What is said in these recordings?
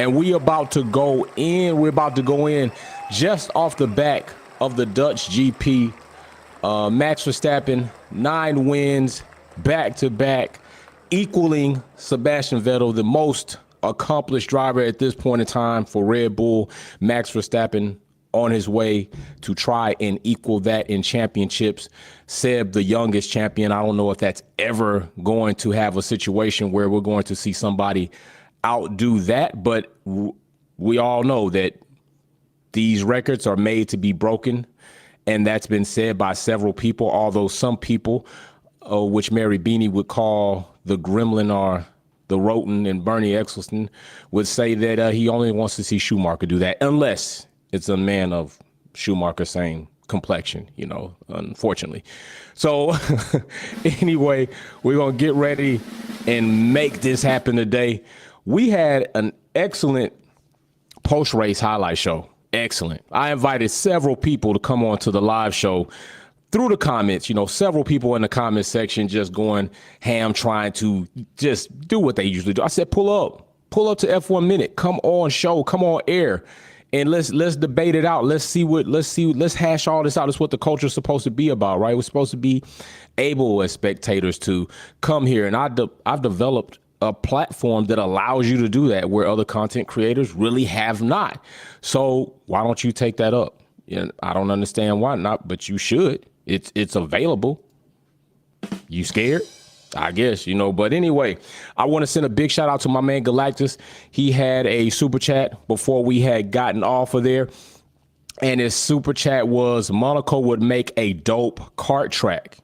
and we're about to go in just off the back of the Dutch GP. Max Verstappen, 9 wins back to back, equaling Sebastian Vettel, the most accomplished driver at this point in time for Red Bull. Max Verstappen on his way to try and equal that in championships. Seb, the youngest champion. I don't know if that's ever going to have a situation where we're going to see somebody outdo that, but we all know that these records are made to be broken, and that's been said by several people, although some people, which Mary Beanie would call the gremlin or the rodent, and Bernie Eccleston would say that he only wants to see Schumacher do that, unless it's a man of Schumacher's same complexion, unfortunately. So anyway, we're going to get ready and make this happen today. We had an excellent post-race highlight show. Excellent. I invited several people to come on to the live show through the comments. Several people in the comment section just going ham, trying to just do what they usually do. I said, pull up to F1 Minute, come on show, come on air, and let's debate it out. Let's hash all this out. It's what the culture is supposed to be about, right? We're supposed to be able as spectators to come here, and I've developed a platform that allows you to do that where other content creators really have not. So why don't you take that up? I don't understand why not, but you should. It's available. You scared? I guess, but anyway, I want to send a big shout out to my man Galactus. He had a super chat before we had gotten off of there. And his super chat was Monaco would make a dope kart track.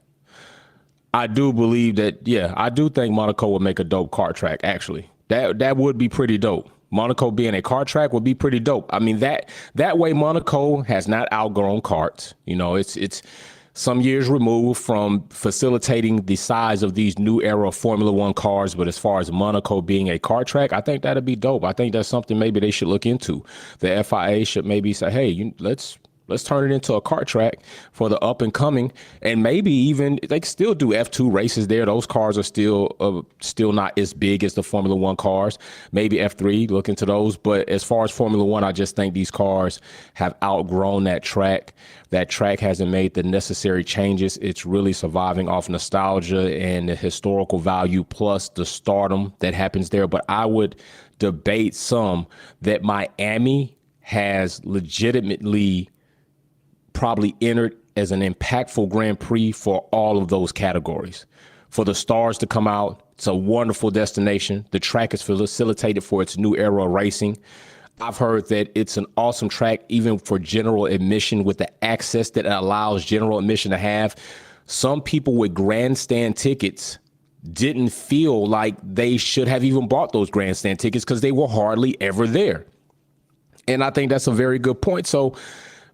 I do believe that. Yeah, I do think Monaco would make a dope kart track. Actually, that would be pretty dope. Monaco being a kart track would be pretty dope. I mean, that way Monaco has not outgrown karts. It's some years removed from facilitating the size of these new era Formula One cars. But as far as Monaco being a kart track, I think that'd be dope. I think that's something maybe they should look into. The FIA should maybe say, hey, let's turn it into a kart track for the up and coming, and maybe even they can still do F2 races there. Those cars are still not as big as the Formula One cars. Maybe F3, look into those. But as far as Formula One, I just think these cars have outgrown that track. That track hasn't made the necessary changes. It's really surviving off nostalgia and the historical value plus the stardom that happens there. But I would debate some that Miami has legitimately probably entered as an impactful Grand Prix for all of those categories. For the stars to come out, it's a wonderful destination. The track is facilitated for its new era of racing. I've heard that it's an awesome track, even for general admission, with the access that it allows general admission to have. Some people with grandstand tickets didn't feel like they should have even bought those grandstand tickets because they were hardly ever there. And I think that's a very good point. So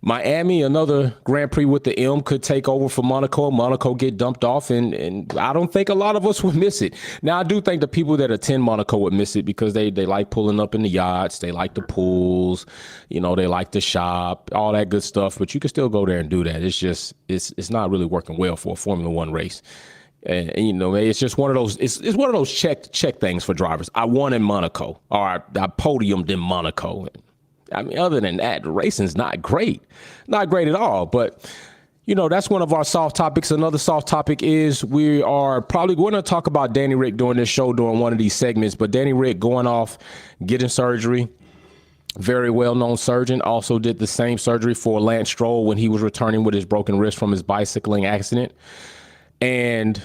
Miami, another Grand Prix with the M, could take over for Monaco. Monaco get dumped off, and I don't think a lot of us would miss it. Now, I do think the people that attend Monaco would miss it because they like pulling up in the yachts. They like the pools. They like to shop, all that good stuff. But you can still go there and do that. It's just it's not really working well for a Formula One race. And it's just one of those. It's one of those check things for drivers. I won in Monaco, or I podiumed in Monaco. I mean, other than that, the racing's not great at all. But, that's one of our soft topics. Another soft topic is we are probably going to talk about Danny Rick during this show, during one of these segments. But Danny Rick going off, getting surgery. Very well-known surgeon. Also did the same surgery for Lance Stroll when he was returning with his broken wrist from his bicycling accident. And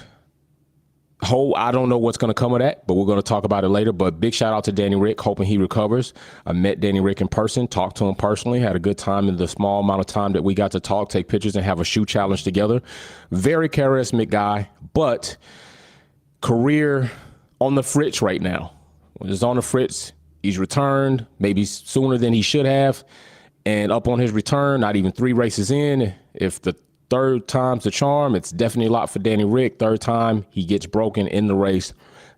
I don't know what's going to come of that, but we're going to talk about it later. But big shout out to Danny Rick, hoping he recovers. I met Danny Rick in person, talked to him personally, had a good time in the small amount of time that we got to talk, take pictures, and have a shoe challenge together. Very charismatic guy, but career on the fritz right now. When it's on the fritz, he's returned maybe sooner than he should have. And up on his return, not even 3 races in, if the third time's the charm, it's definitely a lot for Danny Rick. Third time, he gets broken in the race.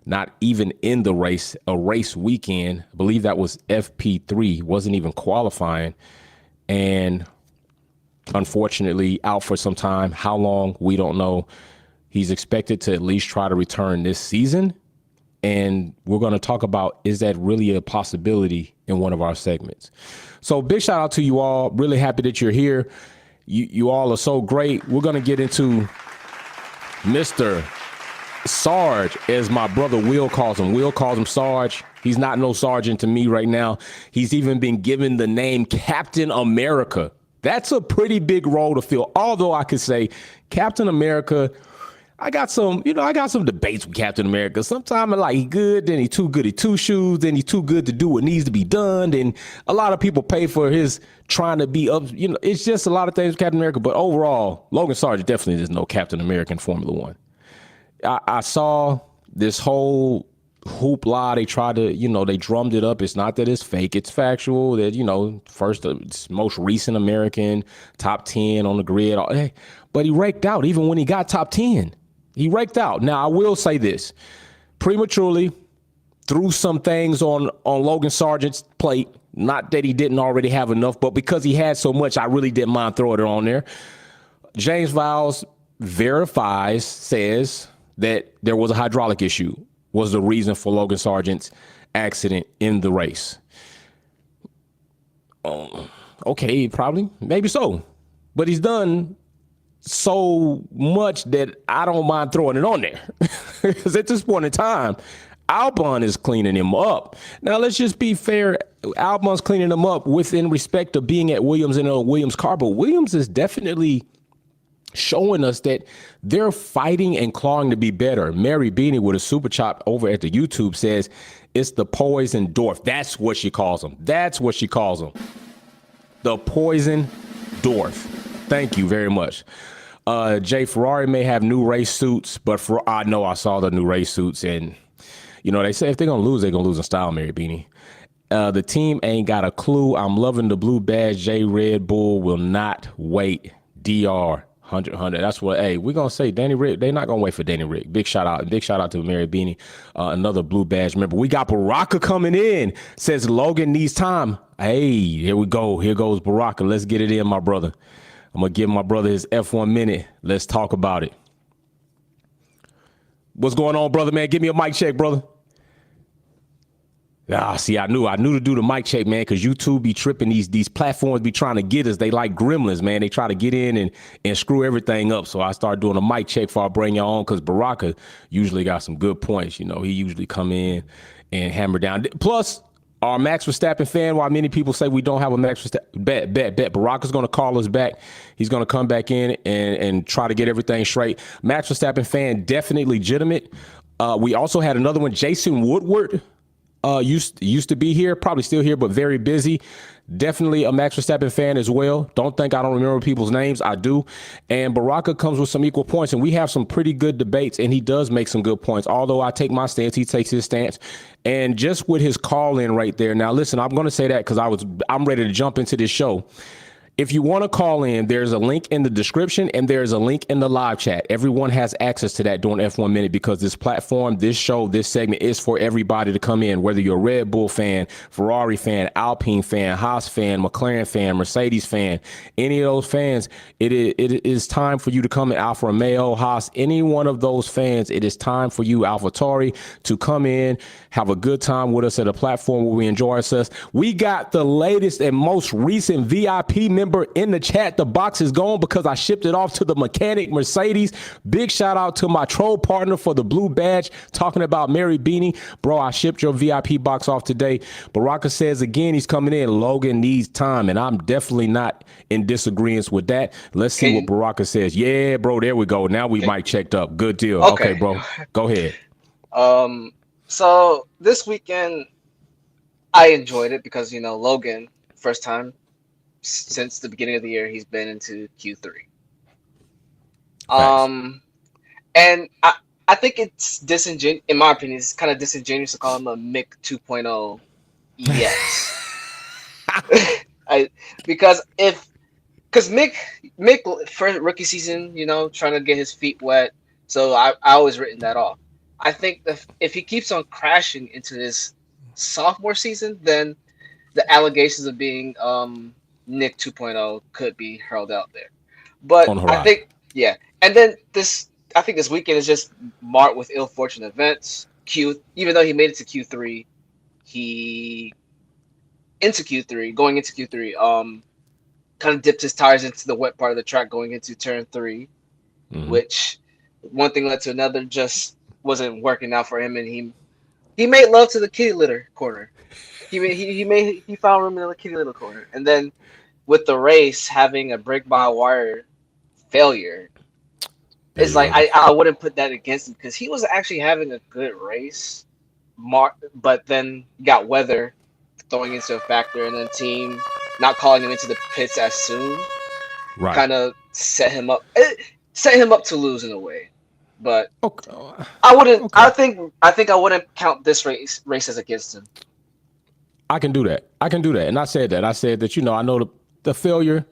Not even in the race, a race weekend. I believe that was FP3, wasn't even qualifying. And unfortunately, out for some time. How long, we don't know. He's expected to at least try to return this season. And we're going to talk about, is that really a possibility in one of our segments? So big shout out to you all. Really happy that you're here. You all are so great. We're going to get into Mr. Sarge, as my brother Will calls him. Will calls him Sarge. He's not no sergeant to me right now. He's even been given the name Captain America. That's a pretty big role to fill. Although I could say Captain America, I got some debates with Captain America. Sometimes I'm like, he good, then he too good at two shoes, then he too good to do what needs to be done. And a lot of people pay for his trying to be up. It's just a lot of things with Captain America. But overall, Logan Sarge definitely is no Captain America in Formula One. I saw this whole hoopla. They tried to, they drummed it up. It's not that it's fake. It's factual that, first, most recent American, top 10 on the grid. But he raked out even when he got top 10. He raked out. Now, I will say this. Prematurely threw some things on Logan Sargent's plate. Not that he didn't already have enough, but because he had so much, I really didn't mind throwing it on there. James Vowles says that there was a hydraulic issue, was the reason for Logan Sargent's accident in the race. Okay, probably, maybe so. But he's done so much that I don't mind throwing it on there. Because at this point in time, Albon is cleaning him up. Now, let's just be fair. Albon's cleaning him up within respect of being at Williams in a Williams car, but Williams is definitely showing us that they're fighting and clawing to be better. Mary Beanie with a super chop over at the YouTube says it's the poison dwarf. That's what she calls him. The poison dwarf. Thank you very much. Jay, Ferrari may have new race suits, but I know I saw the new race suits, and they say if they're gonna lose, they're gonna lose in style, Mary Beanie. The team ain't got a clue. I'm loving the blue badge. J Red Bull will not wait. DR 100. That's what, we're going to say Danny Rick. They're not going to wait for Danny Rick. Big shout out to Mary Beanie. Another blue badge member. We got Baraka coming in. Says Logan needs time. Hey, here we go. Here goes Baraka. Let's get it in, my brother. I'm going to give my brother his F1 minute. Let's talk about it. What's going on, brother, man? Give me a mic check, brother. See, I knew to do the mic check, man, because YouTube be tripping. These platforms be trying to get us. They like gremlins, man. They try to get in and screw everything up. So I started doing a mic check before I bring y'all on, because Baraka usually got some good points. He usually come in and hammer down. Plus, our Max Verstappen fan, while many people say we don't have a Max Verstappen, bet. Baraka's going to call us back. He's going to come back in and try to get everything straight. Max Verstappen fan, definitely legitimate. We also had another one, Jason Woodward. Used to be here, probably still here, but very busy. Definitely a Max Verstappen fan as well. Don't think I don't remember people's names. I do. And Baraka comes with some equal points, and we have some pretty good debates, and he does make some good points. Although I take my stance, he takes his stance. And just with his call in right there. Now, listen, I'm going to say that because I'm ready to jump into this show. If you want to call in, there's a link in the description and there's a link in the live chat. Everyone has access to that during F1 Minute, because this platform, this show, this segment is for everybody to come in, whether you're a Red Bull fan, Ferrari fan, Alpine fan, Haas fan, McLaren fan, Mercedes fan, any of those fans. It is time for you to come in. Alfa Romeo, Haas, any one of those fans, it is time for you, AlphaTauri, to come in, have a good time with us at a platform where we enjoy ourselves. We got the latest and most recent VIP member in the chat. The box is gone because I shipped it off to the mechanic Mercedes. Big shout out to my troll partner for the blue badge, talking about Mary Beanie. Bro, I shipped your VIP box off today. Baraka says again, he's coming in. Logan needs time, and I'm definitely not in disagreement with that. Let's see what Baraka says. Yeah, bro, there we go. Now we might checked up. Good deal. Okay, bro, go ahead. So this weekend, I enjoyed it because, Logan, first time since the beginning of the year, he's been into Q3. And I think it's disingenuous, in my opinion, it's kind of disingenuous to call him a Mick 2.0 EX. Because Mick first rookie season, trying to get his feet wet, so I always written that off. I think that if he keeps on crashing into his sophomore season, then the allegations of being Nick 2.0 could be hurled out there. But I think, and then I think this weekend is just marked with ill-fortunate events. even though he made it to Q3, he going into Q3, kind of dipped his tires into the wet part of the track going into turn 3, which one thing led to another, just wasn't working out for him, and he made love to the kitty litter corner. He found room in the kitty litter corner, and then with the race having a break by wire failure, it's like I wouldn't put that against him because he was actually having a good race, but then got weather throwing into a factor, and then team not calling him into the pits as soon, kind of set him up to lose in a way. But I wouldn't. Okay. I think I wouldn't count this race as against him. I can do that, and I said that. I said that I know the failure.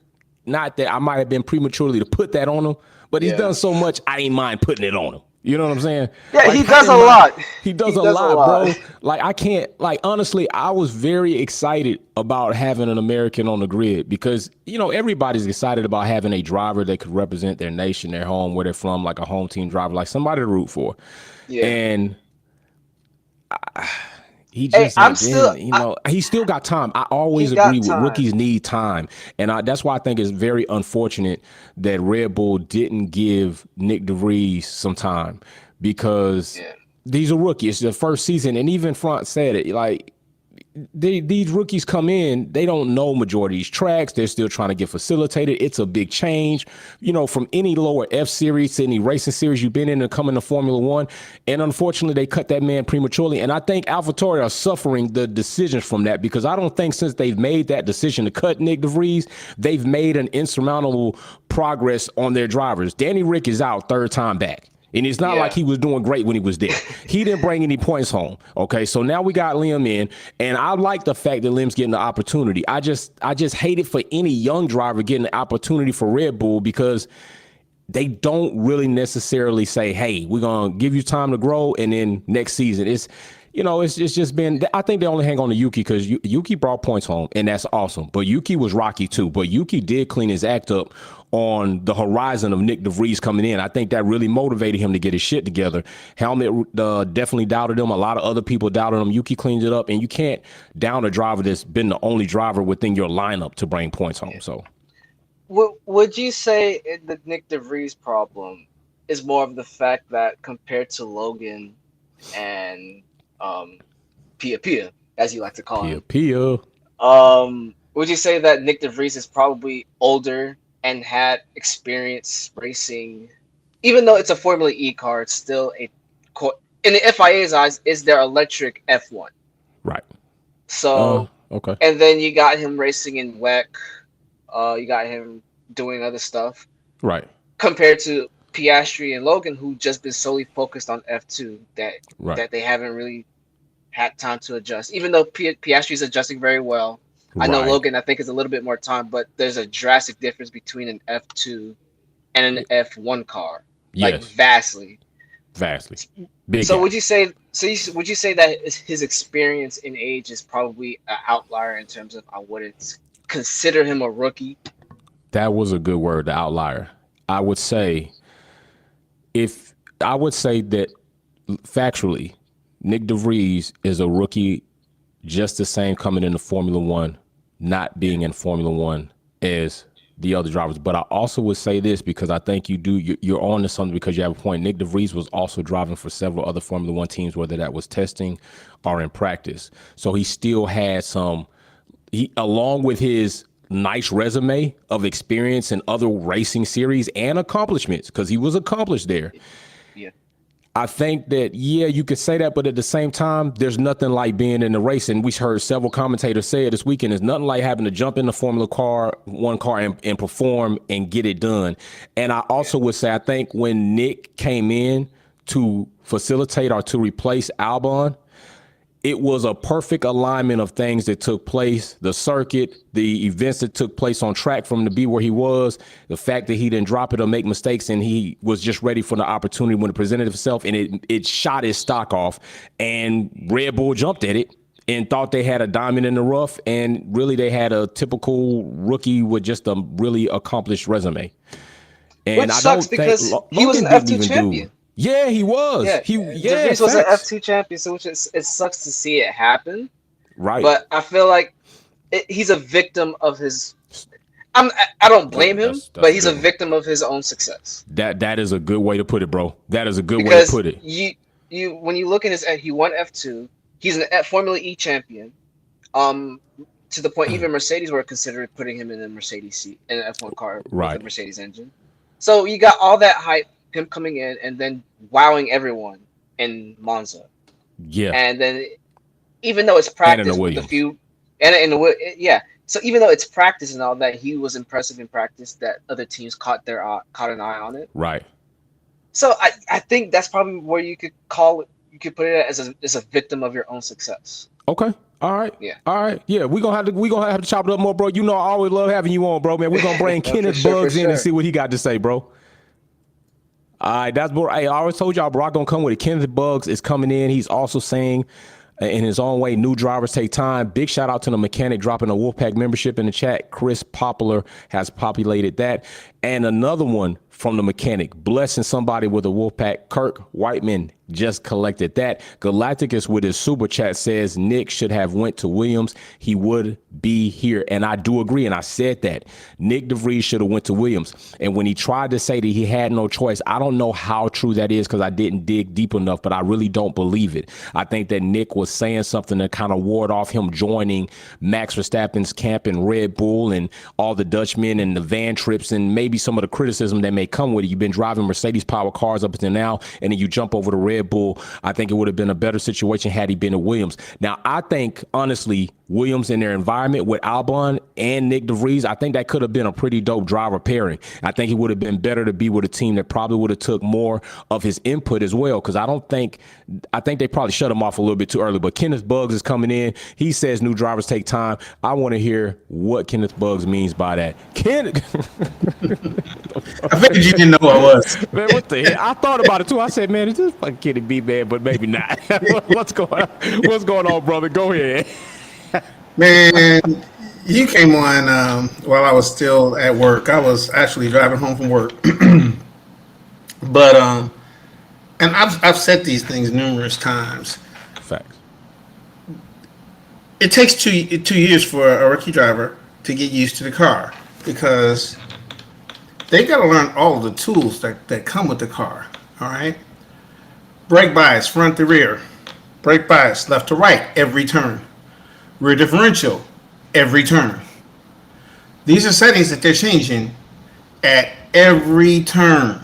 Not that I might have been prematurely to put that on him, but he's done so much, I ain't mind putting it on him. You know what I'm saying? Yeah, like, he does a lot. He does a lot, bro. Like, I can't, honestly, I was very excited about having an American on the grid because, everybody's excited about having a driver that could represent their nation, their home, where they're from, like a home team driver, like somebody to root for. Yeah. And he just, he still got time. I always agree with rookies need time. And that's why I think it's very unfortunate that Red Bull didn't give Nick DeVries some time because these are rookies. It's their first season. And even Front said it, like, these rookies come in, they don't know majority of these tracks. They're still trying to get facilitated. It's a big change, from any lower F series to any racing series you've been in and coming to Formula One. And unfortunately, they cut that man prematurely. And I think AlphaTauri are suffering the decisions from that because I don't think since they've made that decision to cut Nick DeVries, they've made an insurmountable progress on their drivers. Danny Rick is out third time back. And it's not like he was doing great when he was there. He didn't bring any points home. Okay, so now we got Liam in, and I like the fact that Liam's getting the opportunity. I just hate it for any young driver getting the opportunity for Red Bull because they don't really necessarily say, hey, we're going to give you time to grow, and then next season. It's just been, I think they only hang on to Yuki because Yuki brought points home, and that's awesome. But Yuki was rocky too. But Yuki did clean his act up on the horizon of Nick DeVries coming in. I think that really motivated him to get his shit together. Helmet definitely doubted him. A lot of other people doubted him. Yuki cleaned it up, and you can't down a driver that's been the only driver within your lineup to bring points home. So, would you say the Nick DeVries problem is more of the fact that compared to Logan and Pia, as you like to call him, Pia, would you say that Nick DeVries is probably older and had experience racing, even though it's a Formula E car, it's still in the FIA's eyes, is their electric F1. Right. So, okay. And then you got him racing in WEC. You got him doing other stuff. Right. Compared to Piastri and Logan, who just been solely focused on F2, that they haven't really had time to adjust. Even though Piastri's adjusting very well. I know Logan, I think, is a little bit more time, but there's a drastic difference between an F2 and an F1 car. Yes. Like vastly. Big so gap. would you say that his experience in age is probably an outlier in terms of I wouldn't consider him a rookie? That was a good word, the outlier. I would say that factually, Nick DeVries is a rookie just the same coming into Formula One, not being in Formula One as the other drivers. But I also would say this because I think you're on to something because you have a point. Nick DeVries was also driving for several other Formula One teams, whether that was testing or in practice. So he still had along with his nice resume of experience in other racing series and accomplishments, because he was accomplished there. Yeah. I think that, you could say that, but at the same time, there's nothing like being in the race. And we heard several commentators say it this weekend. There's nothing like having to jump in the Formula One car and perform and get it done. And I also would say, I think when Nick came in to facilitate or to replace Albon, it was a perfect alignment of things that took place, the circuit, the events that took place on track from to be where he was, the fact that he didn't drop it or make mistakes, and he was just ready for the opportunity when it presented itself, and it shot his stock off. And Red Bull jumped at it and thought they had a diamond in the rough, and really they had a typical rookie with just a really accomplished resume. And Which sucks because he was an F2 champion. Yeah, he was. Yeah, Yeah, DeVries was an facts. F2 champion, so it sucks to see it happen. Right. But I feel like he's a victim of his. I don't blame him, That's but a he's good a one. victim of his own success. That is a good way to put it, bro. That is a good way to Because put it. you when you look at he won F2. He's an Formula E champion. Um, to the point even Mercedes were considering putting him in a Mercedes seat in an F1 car with a Right. Mercedes engine. So you got all that hype, him coming in and then wowing everyone in Monza, Yeah. and then even though it's And in the practice with a Williams. few, and in the yeah. So even though it's practice and all that, he was impressive in practice. That other teams caught an eye on it. Right. So I think that's probably where you could call it. You could put it as a victim of your own success. Okay. All right. Yeah. All right. Yeah, we're gonna have to chop it up more, bro. You know I always love having you on, bro, man. We're gonna bring Kenneth Bugs in and see what he got to say, bro. All right, that's bro. Hey, I always told y'all Brock gonna come with it. Kenneth Bugs is coming in. He's also saying in his own way, new drivers take time. Big shout out to the mechanic dropping a Wolfpack membership in the chat. Chris Poplar has populated that. And another one from the mechanic, blessing somebody with a Wolfpack. Kirk Whiteman just collected that. Galacticus with his super chat says Nick should have went to Williams. He would be here. And I do agree. And I said that Nick DeVries should have went to Williams. And when he tried to say that he had no choice, I don't know how true that is because I didn't dig deep enough, but I really don't believe it. I think that Nick was saying something to kind of ward off him joining Max Verstappen's camp and Red Bull and all the Dutchmen and the van trips and maybe some of the criticism that may come with it. You've been driving Mercedes power cars up until now, and then you jump over to Red Bull. I think it would have been a better situation had he been at Williams. Now, I think, honestly, Williams in their environment with Albon and Nick DeVries, I think that could have been a pretty dope driver pairing. I think it would have been better to be with a team that probably would have took more of his input as well, because I think they probably shut him off a little bit too early. But Kenneth Bugs is coming in. He says new drivers take time. I want to hear what Kenneth Bugs means by that. Kenneth. I figured you didn't know who I was. Man, what the hell? I thought about it too. I said, man, is this fucking Kenny B, man? But maybe not. What's going on, brother? Go ahead. Man, you came on while I was still at work. I was actually driving home from work. But and I've said these things numerous times. Facts. It takes 2 years for a rookie driver to get used to the car because they got to learn all of the tools that come with the car. All right, brake bias front to rear, brake bias left to right every turn, rear differential every turn. These are settings that they're changing at every turn.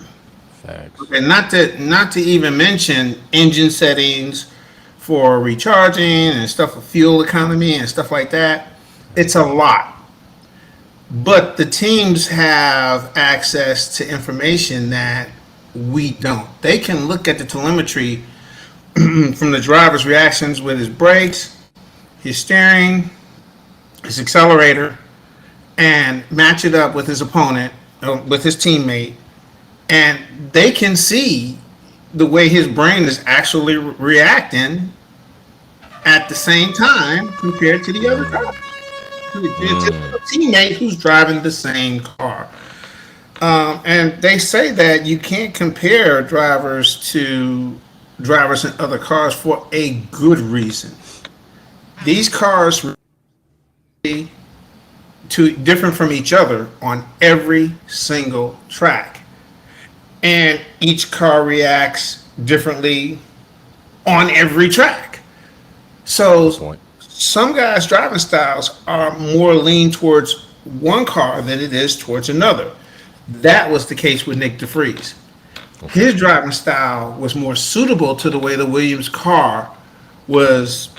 Facts. And not to even mention engine settings for recharging and stuff for fuel economy and stuff like that. It's a lot. But the teams have access to information that we don't. They can look at the telemetry from the driver's reactions with his brakes, his steering, his accelerator, and match it up with his opponent, with his teammate, and they can see the way his brain is actually reacting at the same time compared to the other car, to the teammate who's driving the same car. And they say that you can't compare drivers to drivers in other cars for a good reason. These cars are different from each other on every single track. And each car reacts differently on every track. So some guys' driving styles are more lean towards one car than it is towards another. That was the case with Nick DeVries. Okay. His driving style was more suitable to the way the Williams car was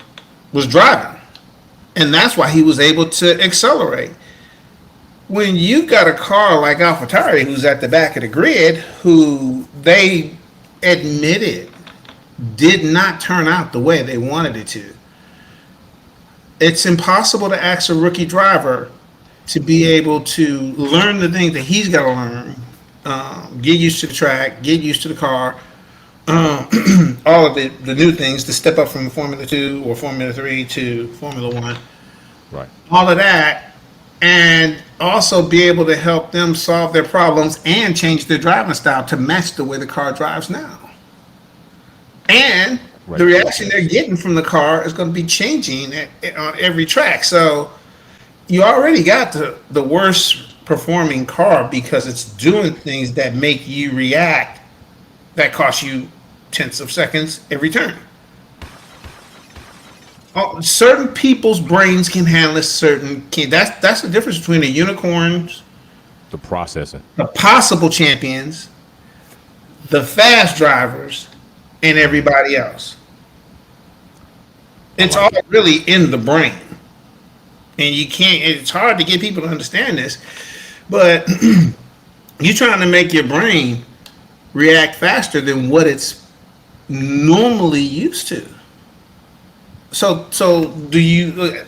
driving. And that's why he was able to accelerate. When you got a car like AlphaTauri, who's at the back of the grid, who they admitted did not turn out the way they wanted it to, it's impossible to ask a rookie driver to be able to learn the things that he's got to learn, get used to the track, get used to the car, all of the new things, to step up from Formula 2 or Formula 3 to Formula 1. Right. All of that. And also be able to help them solve their problems and change their driving style to match the way the car drives now. and Right. the reaction they're getting from the car is going to be changing on every track. So you already got the worst performing car because it's doing things that make you react that cost you tenths of seconds every turn. Certain people's brains can handle that's the difference between the unicorns, The processing. the possible champions, the fast drivers, and everybody else. It's all really in the brain. And it's hard to get people to understand this, but you're trying to make your brain react faster than what it's normally used to. So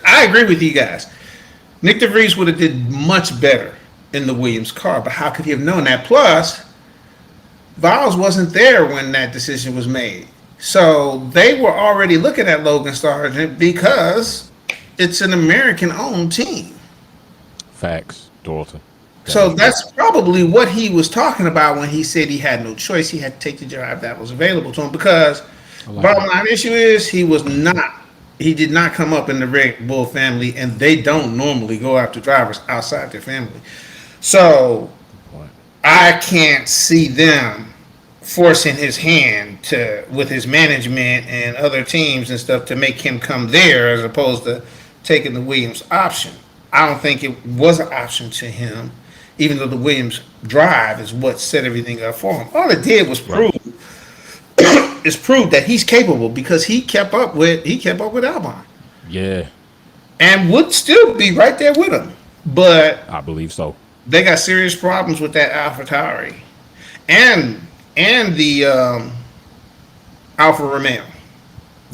I agree with you guys. Nick DeVries would have did much better in the Williams car, but how could he have known that? Plus, Vowles wasn't there when that decision was made. So they were already looking at Logan Sargeant because it's an American-owned team. Facts, Dalton. So that's probably what he was talking about when he said he had no choice. He had to take the drive that was available to him because bottom line issue is he did not come up in the Red Bull family, and they don't normally go after drivers outside their family. So I can't see them forcing his hand with his management and other teams and stuff to make him come there as opposed to taking the Williams option. I don't think it was an option to him, even though the Williams drive is what set everything up for him. All it did was prove that he's capable because he kept up with Albon. Yeah. And would still be right there with him. But I believe so. They got serious problems with that AlphaTauri and the Alfa Romeo.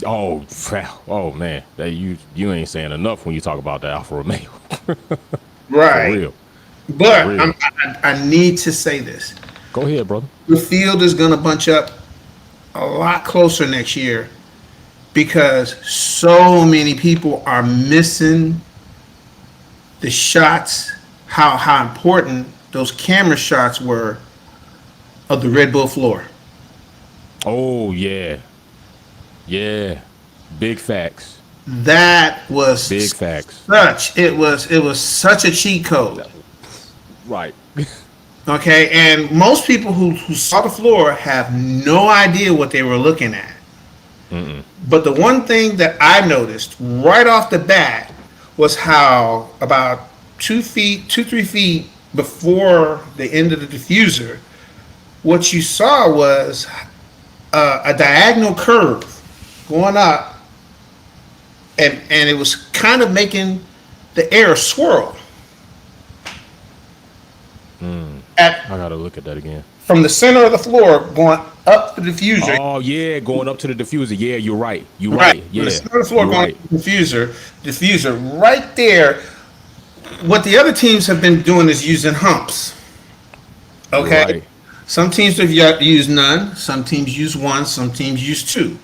Oh man, that you ain't saying enough when you talk about the Alfa Romeo. Right. For real. But For real. I need to say this. Go ahead, brother. The field is going to bunch up a lot closer next year because so many people are missing the shots, how important those camera shots were of the Red Bull floor. Oh yeah. Yeah. Big facts. That was Big facts. It was such a cheat code. Right. Okay, and most people who saw the floor have no idea what they were looking at. Mm-mm. But the one thing that I noticed right off the bat was how about 3 feet before the end of the diffuser, what you saw was a diagonal curve going up, and it was kind of making the air swirl. I gotta look at that again. From the center of the floor going up the diffuser. Oh yeah, going up to the diffuser. Yeah, you're right. You're right. Yeah. From the center of the floor you're going right. up the diffuser right there. What the other teams have been doing is using humps. Okay. Right. Some teams have used none. Some teams use one. Some teams use two.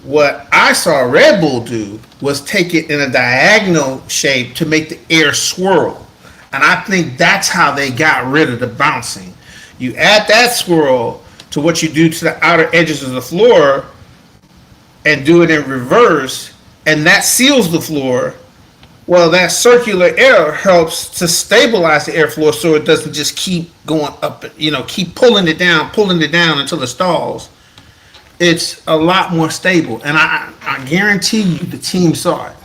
What I saw Red Bull do was take it in a diagonal shape to make the air swirl. And I think that's how they got rid of the bouncing. You add that swirl to what you do to the outer edges of the floor and do it in reverse, and that seals the floor. Well, that circular air helps to stabilize the airflow so it doesn't just keep going up, keep pulling it down until it stalls. It's a lot more stable. And I guarantee you the team saw it.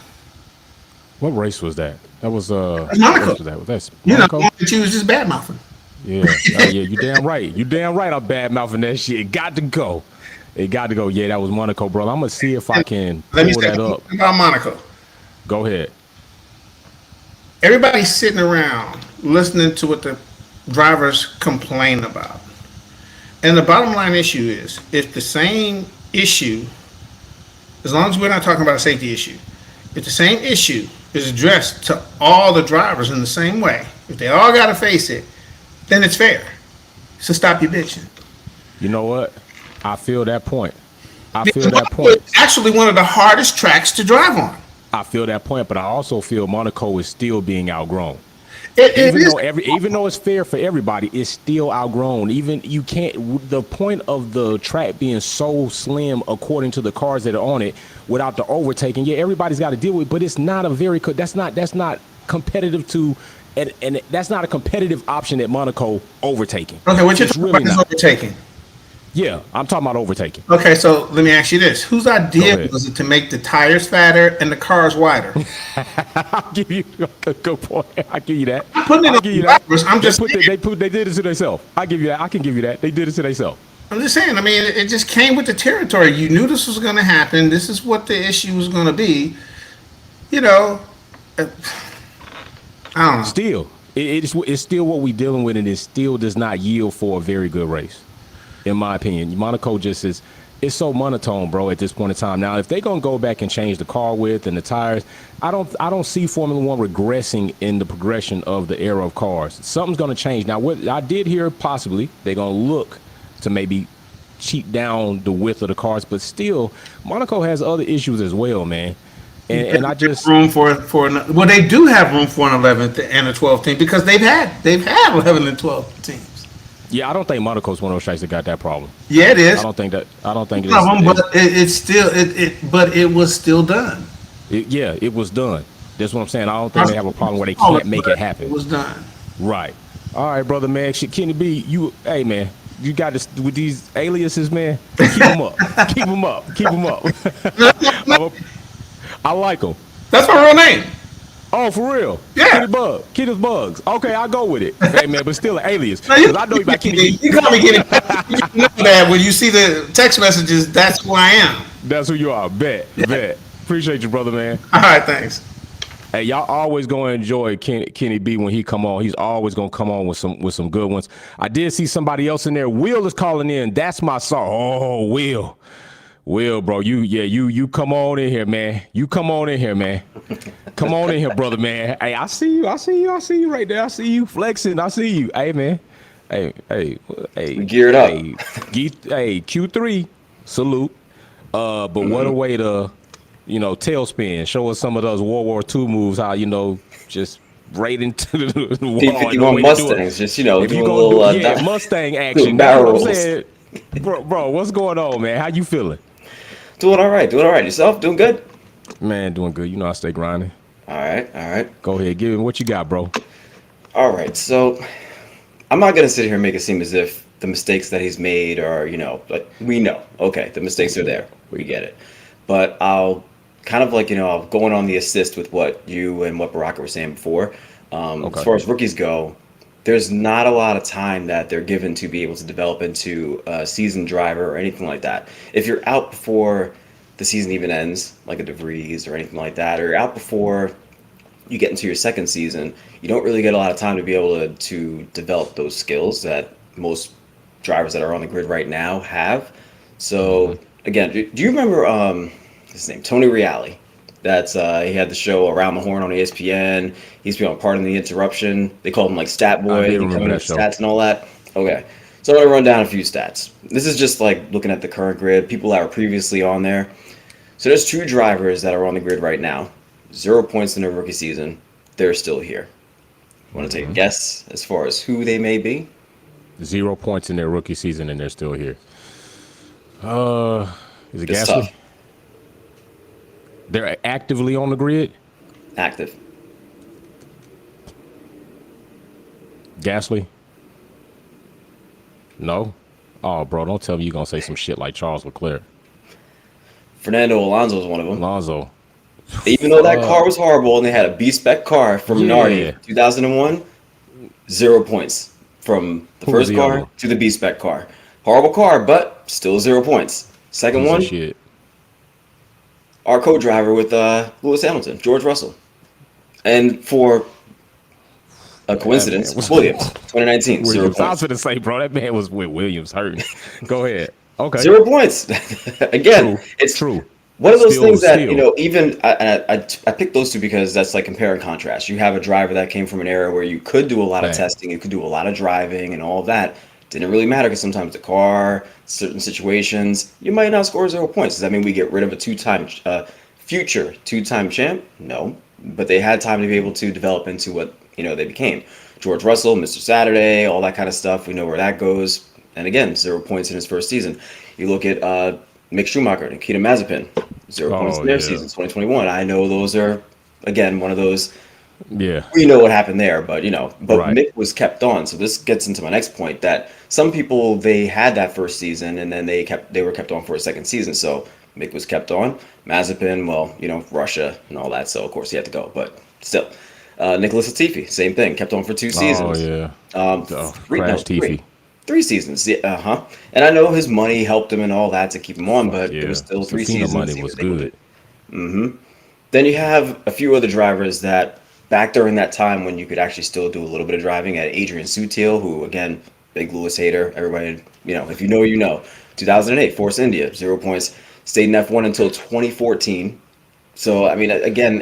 What race was that? That was Monaco. That's Monaco? She was just bad mouthing. Yeah. Yeah, you damn right. You damn right I'm bad mouthing that shit. It got to go. Yeah, that was Monaco, brother. I'm gonna see if I can pull that up. About Monaco. Go ahead. Everybody's sitting around listening to what the drivers complain about. And the bottom line issue is, if the same issue, as long as we're not talking about a safety issue, if the same issue is addressed to all the drivers in the same way, if they all got to face it, then it's fair. So stop your bitching. You know what? I feel that point. It's actually one of the hardest tracks to drive on. I feel that point, but I also feel Monaco is still being outgrown. It is. Even though it's fair for everybody, it's still outgrown. Even you can't. The point of the track being so slim, according to the cars that are on it, without the overtaking, yeah, everybody's got to deal with. But it's not a very. That's not competitive to. And that's not a competitive option at Monaco overtaking. Okay, what you're It's talking really about is not. overtaking. Yeah, I'm talking about overtaking. Okay, so let me ask you this: whose Go idea ahead. was it to make the tires fatter and the cars wider? I'll give you a good point. I'll give you that. I'm putting it I'll on give you the that. drivers. I'm just saying. They did it to themselves. I give you that. I can give you that. They did it to themselves. I'm just saying. I mean, it just came with the territory. You knew this was going to happen. This is what the issue was going to be. You know, I don't know. Still, it's still what we're dealing with, and it still does not yield for a very good race, in my opinion. Monaco just is. It's so monotone, bro, at this point in time. Now, if they're gonna go back and change the car width and the tires, I don't see Formula One regressing in the progression of the era of cars. Something's gonna change. Now, what I did hear, possibly they're gonna look to maybe cheat down the width of the cars, but still, Monaco has other issues as well, man. And I just room for well, they do have room for an 11th and a 12th team because they've had 11 and 12 teams. yeah, I don't think Monaco's one of those tracks that got that problem. Yeah, it is. I don't think it is. But it's still but it was still done. Yeah, it was done. That's what I'm saying. I don't think they have a problem where they can't make it happen. It was done. Right. All right, brother, man. Shit, Kenny B, hey, man, you got this with these aliases, man. Keep them up. Keep them up. Keep them up. I like them. That's my real name. Oh, for real? Yeah. Kenny's Bugs. Okay, I'll go with it. Hey, man, but still an alias. No, 'Cause I know you about Kenny B. You call me Kenny. You know that when you see the text messages, that's who I am. That's who you are. Bet. Appreciate you, brother, man. All right, thanks. Hey, y'all always gonna enjoy Kenny B when he come on. He's always gonna come on with some good ones. I did see somebody else in there. Will is calling in. That's my song. Oh, Will, bro, you come on in here, man. You come on in here, man. Come on in here, brother, man. Hey, I see you right there. I see you flexing. I see you. Hey, man. Hey. We geared up. Hey, Q3, salute. But what a way to, tailspin. Show us some of those World War II moves, how, just right into the wall. P-51 Mustangs, just, doing a little... Mustang action. That's what I'm saying. Bro, what's going on, man? How you feeling? Doing all right. Yourself? Doing good? Man, doing good. I stay grinding. All right. Go ahead. Give me what you got, bro. All right. So I'm not going to sit here and make it seem as if the mistakes that he's made are, like we know. Okay, the mistakes are there. We get it. But I'll kind of I'll going on the assist with what you and what Baraka were saying before. Okay. As far as rookies go, there's not a lot of time that they're given to be able to develop into a seasoned driver or anything like that. If you're out before the season even ends, like a DeVries or anything like that, or you're out before you get into your second season, you don't really get a lot of time to be able to develop those skills that most drivers that are on the grid right now have. So, again, do you remember his name, Tony Reale? That's he had the show Around the Horn on ESPN. He's been on Pardon the Interruption. They called him like Stat Boy. He coming with stats and all that. Okay, so I'm gonna run down a few stats. This is just like looking at the current grid, people that were previously on there. So there's 2 drivers that are on the grid right now. 0 points in their rookie season. They're still here. Want to take a guess as far as who they may be? 0 points in their rookie season and they're still here. Is it Gasly? Tough. They're actively on the grid? Active. Gasly? No? Oh, bro, don't tell me you're going to say some shit like Charles Leclerc. Fernando Alonso is one of them. Alonso. Even though that car was horrible and they had a B-spec car from Nardi 2001, 0 points from the first car to the B-spec car. Horrible car, but still 0 points. Second one, shit. Our co-driver with Lewis Hamilton, George Russell. And for a coincidence, Williams, 2019, 0 points. I was going to say, bro, that man was with Williams hurting. Go ahead. Okay. 0 points. Again, it's true. One of those things that, even I picked those two because that's like compare and contrast. You have a driver that came from an era where you could do a lot of testing, you could do a lot of driving and all of that. Didn't really matter because sometimes the car, certain situations, you might not score 0 points. Does that mean we get rid of a future two-time champ? No. But they had time to be able to develop into what they became. George Russell, Mr. Saturday, all that kind of stuff. We know where that goes. And again, 0 points in his first season. You look at Mick Schumacher, Nikita Mazepin, 0 points in their season, 2021. I know those are, again, one of those. Yeah. We know what happened there, but Right. Mick was kept on. So this gets into my next point that some people, they had that first season and then they were kept on for a second season. So Mick was kept on. Mazepin, well, Russia and all that, so of course he had to go. But still, Nicholas Latifi, same thing, kept on for 2 seasons. Oh yeah. Three, Crash Tiffy. 3 seasons. Yeah, And I know his money helped him and all that to keep him on, but it was still 3 Safina seasons. money he was able to- good. Then you have a few other drivers that back during that time when you could actually still do a little bit of driving at Adrian Sutil, who again, big Lewis hater. Everybody, if you know, you know. 2008, Force India, 0 points. Stayed in F1 until 2014. So I mean, again,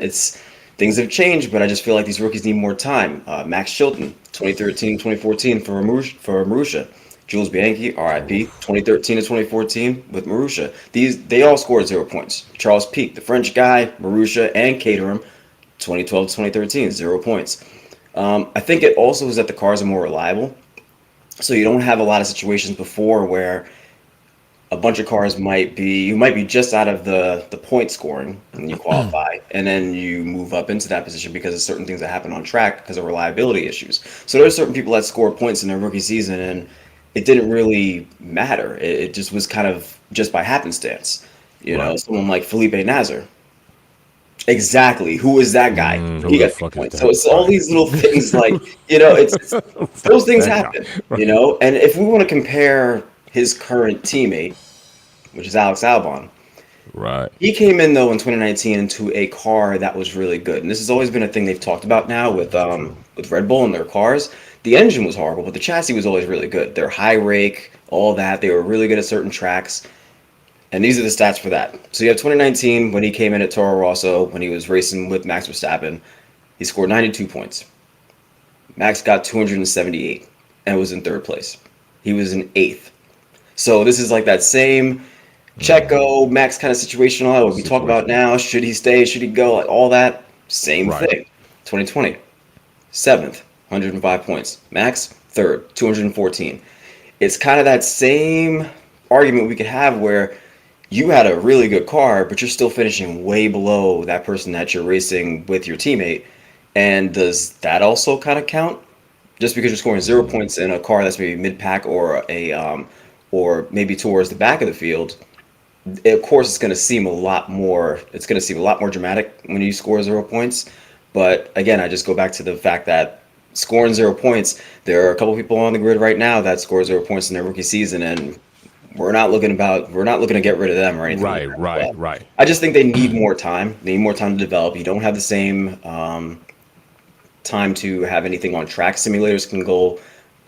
things have changed, but I just feel like these rookies need more time. Max Chilton, 2013, 2014 for Marussia. Jules Bianchi, RIP, 2013 to 2014 with Marussia. They all scored 0 points. Charles Pic, the French guy, Marussia, and Caterham, 2012 to 2013, 0 points. I think it also is that the cars are more reliable. So you don't have a lot of situations before where a bunch of cars you might be just out of the point scoring and you qualify, and then you move up into that position because of certain things that happen on track because of reliability issues. So there are certain people that score points in their rookie season and it didn't really matter. It just was kind of just by happenstance. Right. Someone like Felipe Nasr. Exactly. Who is that guy? Who He the got fuck is points. that? So it's all Right. these little things like, it's those things That happen, guy. And if we want to compare his current teammate, which is Alex Albon, Right. he came in though in 2019 into a car that was really good. And this has always been a thing they've talked about now with Red Bull and their cars. The engine was horrible, but the chassis was always really good. Their high rake, all that, they were really good at certain tracks. And these are the stats for that. So you have 2019 when he came in at Toro Rosso, when he was racing with Max Verstappen, he scored 92 points. Max got 278 and was in 3rd place. He was in 8th. So this is like that same Checo, Max kind of situation. All that what we talk about now. Should he stay? Should he go? Like all that. Same thing. 2020, 7th, 105 points. Max, 3rd, 214. It's kind of that same argument we could have where you had a really good car, but you're still finishing way below that person that you're racing with your teammate. And does that also kind of count? Just because you're scoring 0 points in a car that's maybe mid-pack or or maybe towards the back of the field, of course it's going to seem a lot more. It's going to seem a lot more dramatic when you score 0 points. But again, I just go back to the fact that scoring 0 points, there are a couple people on the grid right now that score 0 points in their rookie season, and we're not looking to get rid of them or anything. Right. I just think they need more time. They need more time to develop. You don't have the same time to have anything on track. Simulators can go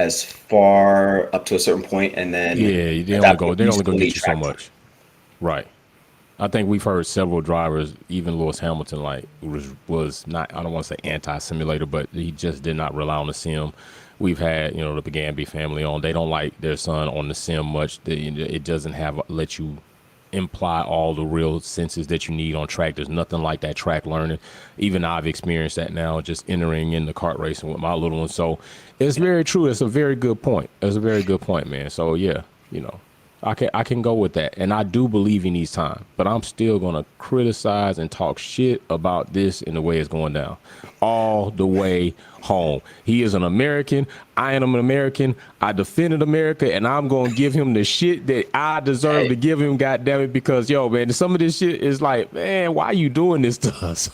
as far up to a certain point, and then They only go get you so much. Right. I think we've heard several drivers, even Lewis Hamilton, like was not, I don't want to say anti-simulator, but he just did not rely on the sim. We've had, the Gambi family on. They don't like their son on the sim much. It doesn't let you imply all the real senses that you need on track. There's nothing like that track learning. Even I've experienced that now, just entering in the kart racing with my little one. So it's very true. It's a very good point. It's a very good point, man. So yeah, I can go with that, and I do believe he needs time, but I'm still gonna criticize and talk shit about this in the way it's going down, all the way home. He is an American. I am an American. I defended America, and I'm gonna give him the shit that I deserve to give him. Goddamn it, because man, some of this shit is like, man, why are you doing this to us?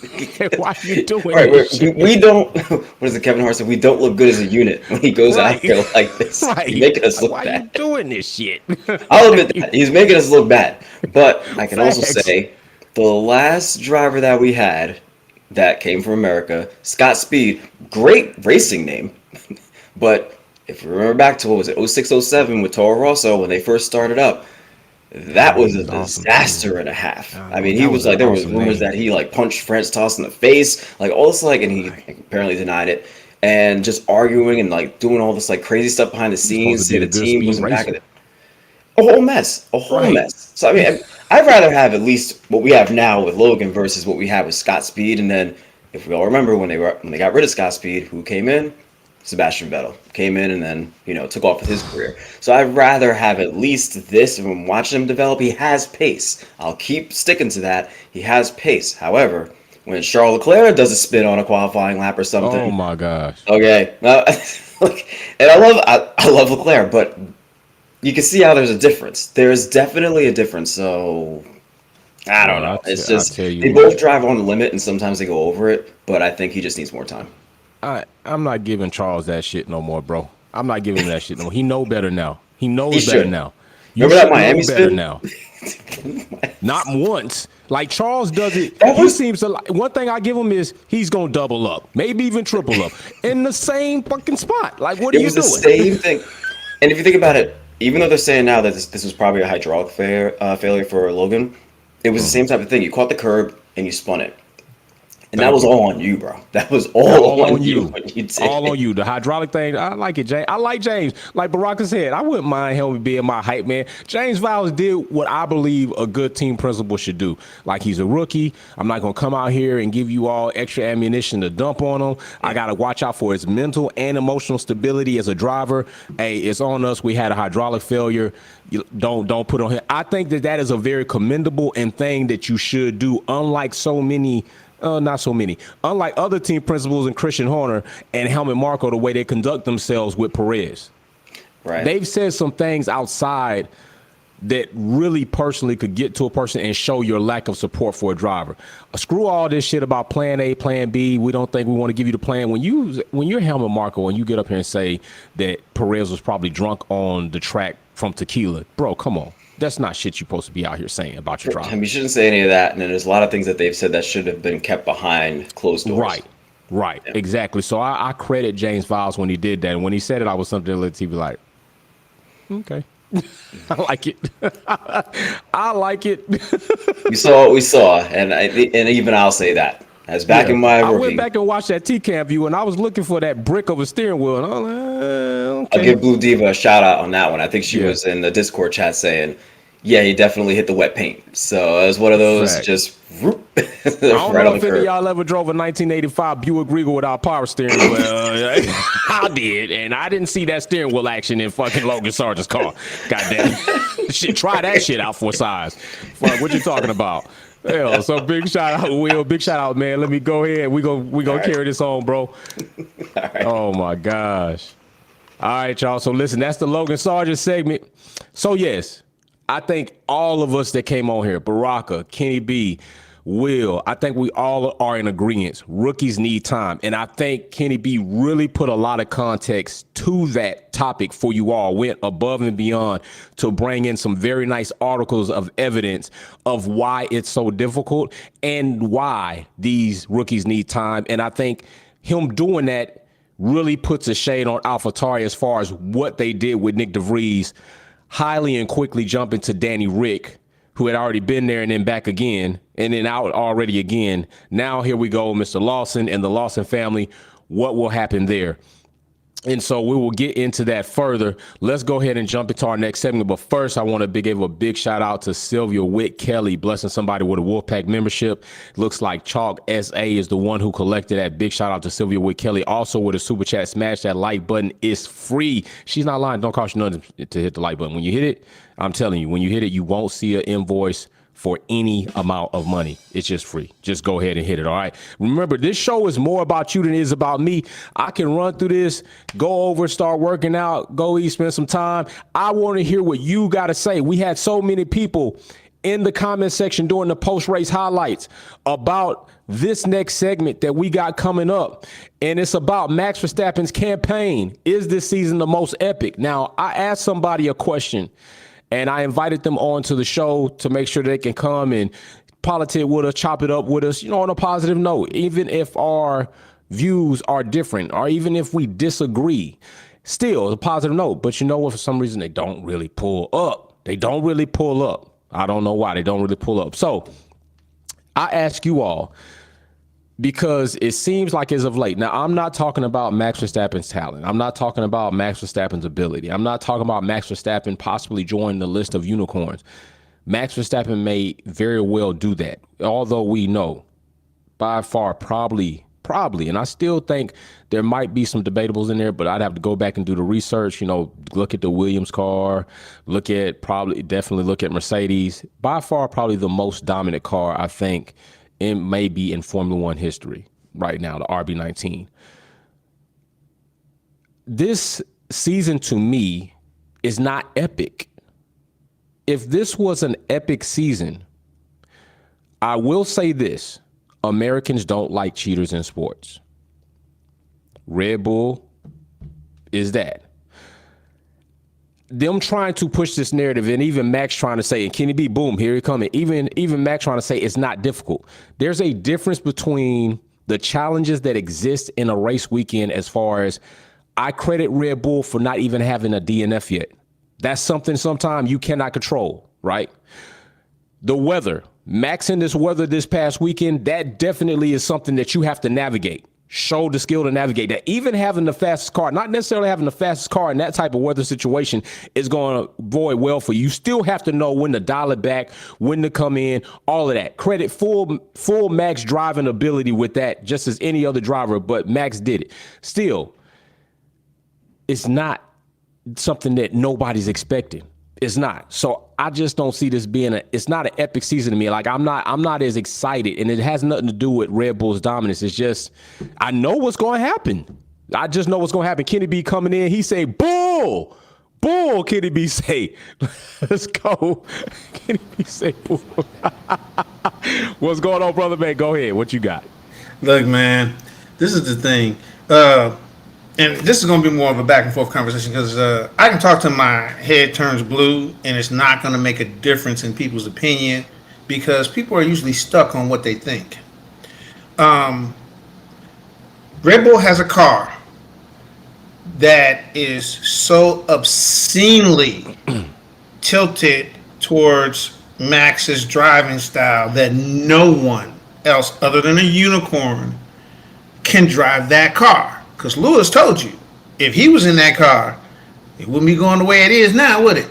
Why are you doing this shit? We don't. What is it, Kevin Hart said? We don't look good as a unit when he goes out there like this. Right. He's making us look why bad. Why are you doing this shit? I'll admit that he's making us look bad, but I can also say the last driver that we had that came from America, Scott Speed, great racing name, but if you remember back to what was it, 06, 07 with Toro Rosso when they first started up, that was a disaster and a half. I mean, he was like, there was rumors that he like punched France Toss in the face, like all this, like, and he apparently denied it, and just arguing and like doing all this like crazy stuff behind the scenes. See, the team wasn't back in it. A whole mess. So I mean, I'd rather have at least what we have now with Logan versus what we have with Scott Speed, and then if we all remember when they got rid of Scott Speed, who came in? Sebastian Vettel came in and then, took off with his career. So I'd rather have at least this and watch him develop. He has pace. I'll keep sticking to that. He has pace. However, when Charles Leclerc does a spin on a qualifying lap or something. Oh my gosh. Okay. Look, and I love Leclerc, but you can see how there's a difference. There's definitely a difference. So I don't know. It's just they both drive on the limit and sometimes they go over it, but I think he just needs more time. I'm not giving Charles that shit no more, bro. I'm not giving him that shit no more. He know better now. He knows better now. Remember that Miami spin? Now. Not once. Like Charles does it. He seems to like. One thing I give him is he's gonna double up, maybe even triple up in the same fucking spot. Like, what are you doing? It was the same thing. And if you think about it, even though they're saying now that this was probably a hydraulic failure for Logan, it was the same type of thing. You caught the curb and you spun it. And that was all on you, bro. That was all on you. All on you. The hydraulic thing, I like it, James. I like James. Like Baraka said, I wouldn't mind him being my hype man. James Vowles did what I believe a good team principal should do. Like, he's a rookie. I'm not going to come out here and give you all extra ammunition to dump on him. I got to watch out for his mental and emotional stability as a driver. Hey, it's on us. We had a hydraulic failure. Don't put on him. I think that is a very commendable and thing that you should do, unlike so many not so many. Unlike other team principals and Christian Horner and Helmut Marko, the way they conduct themselves with Perez. Right. They've said some things outside that really personally could get to a person and show your lack of support for a driver. Screw all this shit about plan A, plan B. We don't think we want to give you the plan. When you're Helmut Marko and you get up here and say that Perez was probably drunk on the track from tequila, bro, come on. That's not shit you're supposed to be out here saying about your driver. You shouldn't say any of that. And then there's a lot of things that they've said that should have been kept behind closed doors. Right. Yeah. Exactly. So I credit James Vowles when he did that. And when he said it, I was something to let TV like, okay. I like it. I like it. we saw what we saw. And even I'll say that. As back in my rookie. I went back and watched that T-Cam view, and I was looking for that brick of a steering wheel. And I was like, okay. I'll give Blue Diva a shout out on that one. I think she was in the Discord chat saying, yeah, he definitely hit the wet paint. So it was one of those just whoop, I don't know if any of y'all ever drove a 1985 Buick Regal without power steering wheel. I did, and I didn't see that steering wheel action in fucking Logan Sargent's car. Goddamn. Try that shit out for size. Fuck, what you talking about? Hell, so big shout out, Will. Big shout out, man. Let me go ahead. We gonna carry this on, bro. All right. Oh my gosh. All right, y'all. So listen, that's the Logan Sargent segment. So yes, I think all of us that came on here, Baraka, Kenny B, Will, I think we all are in agreement. Rookies need time. And I think Kenny B really put a lot of context to that topic for you all, went above and beyond to bring in some very nice articles of evidence of why it's so difficult and why these rookies need time. And I think him doing that really puts a shade on AlphaTauri as far as what they did with Nick DeVries, highly and quickly jumping to Danny Rick, who had already been there and then back again, and then out already again. Now here we go, Mr. Lawson and the Lawson family. What will happen there? And so we will get into that further. Let's go ahead and jump into our next segment. But first, I want to give a big shout out to Sylvia Witt Kelly, blessing somebody with a Wolfpack membership. Looks like Chalk SA is the one who collected that. Big shout out to Sylvia Witt Kelly. Also with a super chat, smash that like button. It's free. She's not lying. Don't cost you nothing to hit the like button. When you hit it, I'm telling you, when you hit it, you won't see an invoice for any amount of money. It's just free. Just go ahead and hit it, all right? Remember, this show is more about you than it is about me. I can run through this, go over, start working out, go eat, spend some time. I want to hear what you got to say. We had so many people in the comment section during the post-race highlights about this next segment that we got coming up. And it's about Max Verstappen's campaign. Is this season the most epic? Now, I asked somebody a question, and I invited them on to the show to make sure they can come and politic with us, chop it up with us, on a positive note, even if our views are different or even if we disagree, still a positive note. But you know what? For some reason, they don't really pull up. They don't really pull up. I don't know why they don't really pull up. So I ask you all, because it seems like as of late, now I'm not talking about Max Verstappen's talent. I'm not talking about Max Verstappen's ability. I'm not talking about Max Verstappen possibly joining the list of unicorns. Max Verstappen may very well do that, although we know By far, probably. And I still think there might be some debatables in there, but I'd have to go back and do the research, look at the Williams car, definitely look at Mercedes. By far, probably the most dominant car, I think, maybe in Formula One history right now, the RB19. This season to me is not epic. If this was an epic season, I will say this. Americans don't like cheaters in sports. Red Bull is that. Them trying to push this narrative, and even Max trying to say, and Kenny B, boom, here he coming. Even Max trying to say it's not difficult. There's a difference between the challenges that exist in a race weekend as far as I credit Red Bull for not even having a DNF yet. That's something sometimes you cannot control, right? The weather. Max in this weather this past weekend, that definitely is something that you have to navigate. Show the skill to navigate that. Even having the fastest car, not necessarily having the fastest car in that type of weather situation is going to void well for you. You still have to know when to dial it back, when to come in, all of that. Credit full Max driving ability with that, just as any other driver, but Max did it. Still, it's not something that nobody's expecting. It's not. So I just don't see this being it's not an epic season to me. Like I'm not as excited, and it has nothing to do with Red Bull's dominance. It's just, I know what's going to happen. I just know what's going to happen. Kenny B coming in, he say, bull, Kenny B say, let's go. Kenny B say, bull. What's going on, brother, man? Go ahead. What you got? Look, man, this is the thing. And this is going to be more of a back and forth conversation because I can talk till my head turns blue, and it's not going to make a difference in people's opinion because people are usually stuck on what they think. Red Bull has a car that is so obscenely tilted towards Max's driving style that no one else other than a unicorn can drive that car. Because Lewis told you, if he was in that car, it wouldn't be going the way it is now, would it?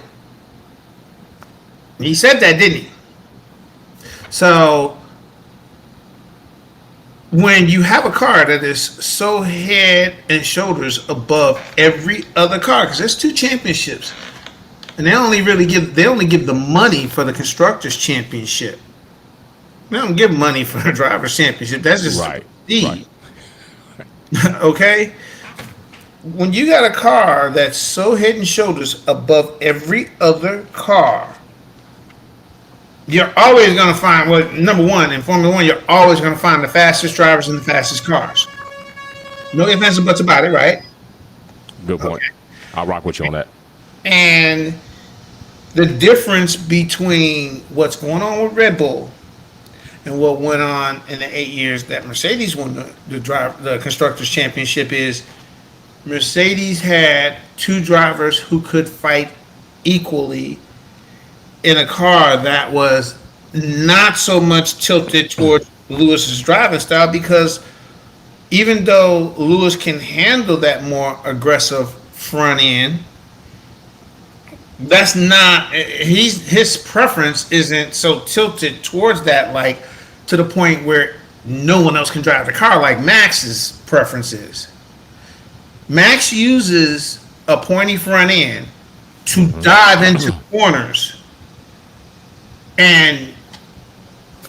He said that, didn't he? So, when you have a car that is so head and shoulders above every other car, because there's 2 championships, and they only give the money for the Constructors Championship. They don't give money for the Drivers Championship. That's just right. Okay? When you got a car that's so head and shoulders above every other car, you're always going to find, well, number one, in Formula One, you're always going to find the fastest drivers and the fastest cars. No ifs, ands, and buts about it, right? Good point. Okay. I'll rock with you on that. And the difference between what's going on with Red Bull and what went on in the 8 years that Mercedes won the Constructors Championship is Mercedes had 2 drivers who could fight equally in a car that was not so much tilted towards Lewis's driving style, because even though Lewis can handle that more aggressive front end, that's not his preference isn't so tilted towards that, like to the point where no one else can drive the car like Max's preference is. Max uses a pointy front end to dive into corners and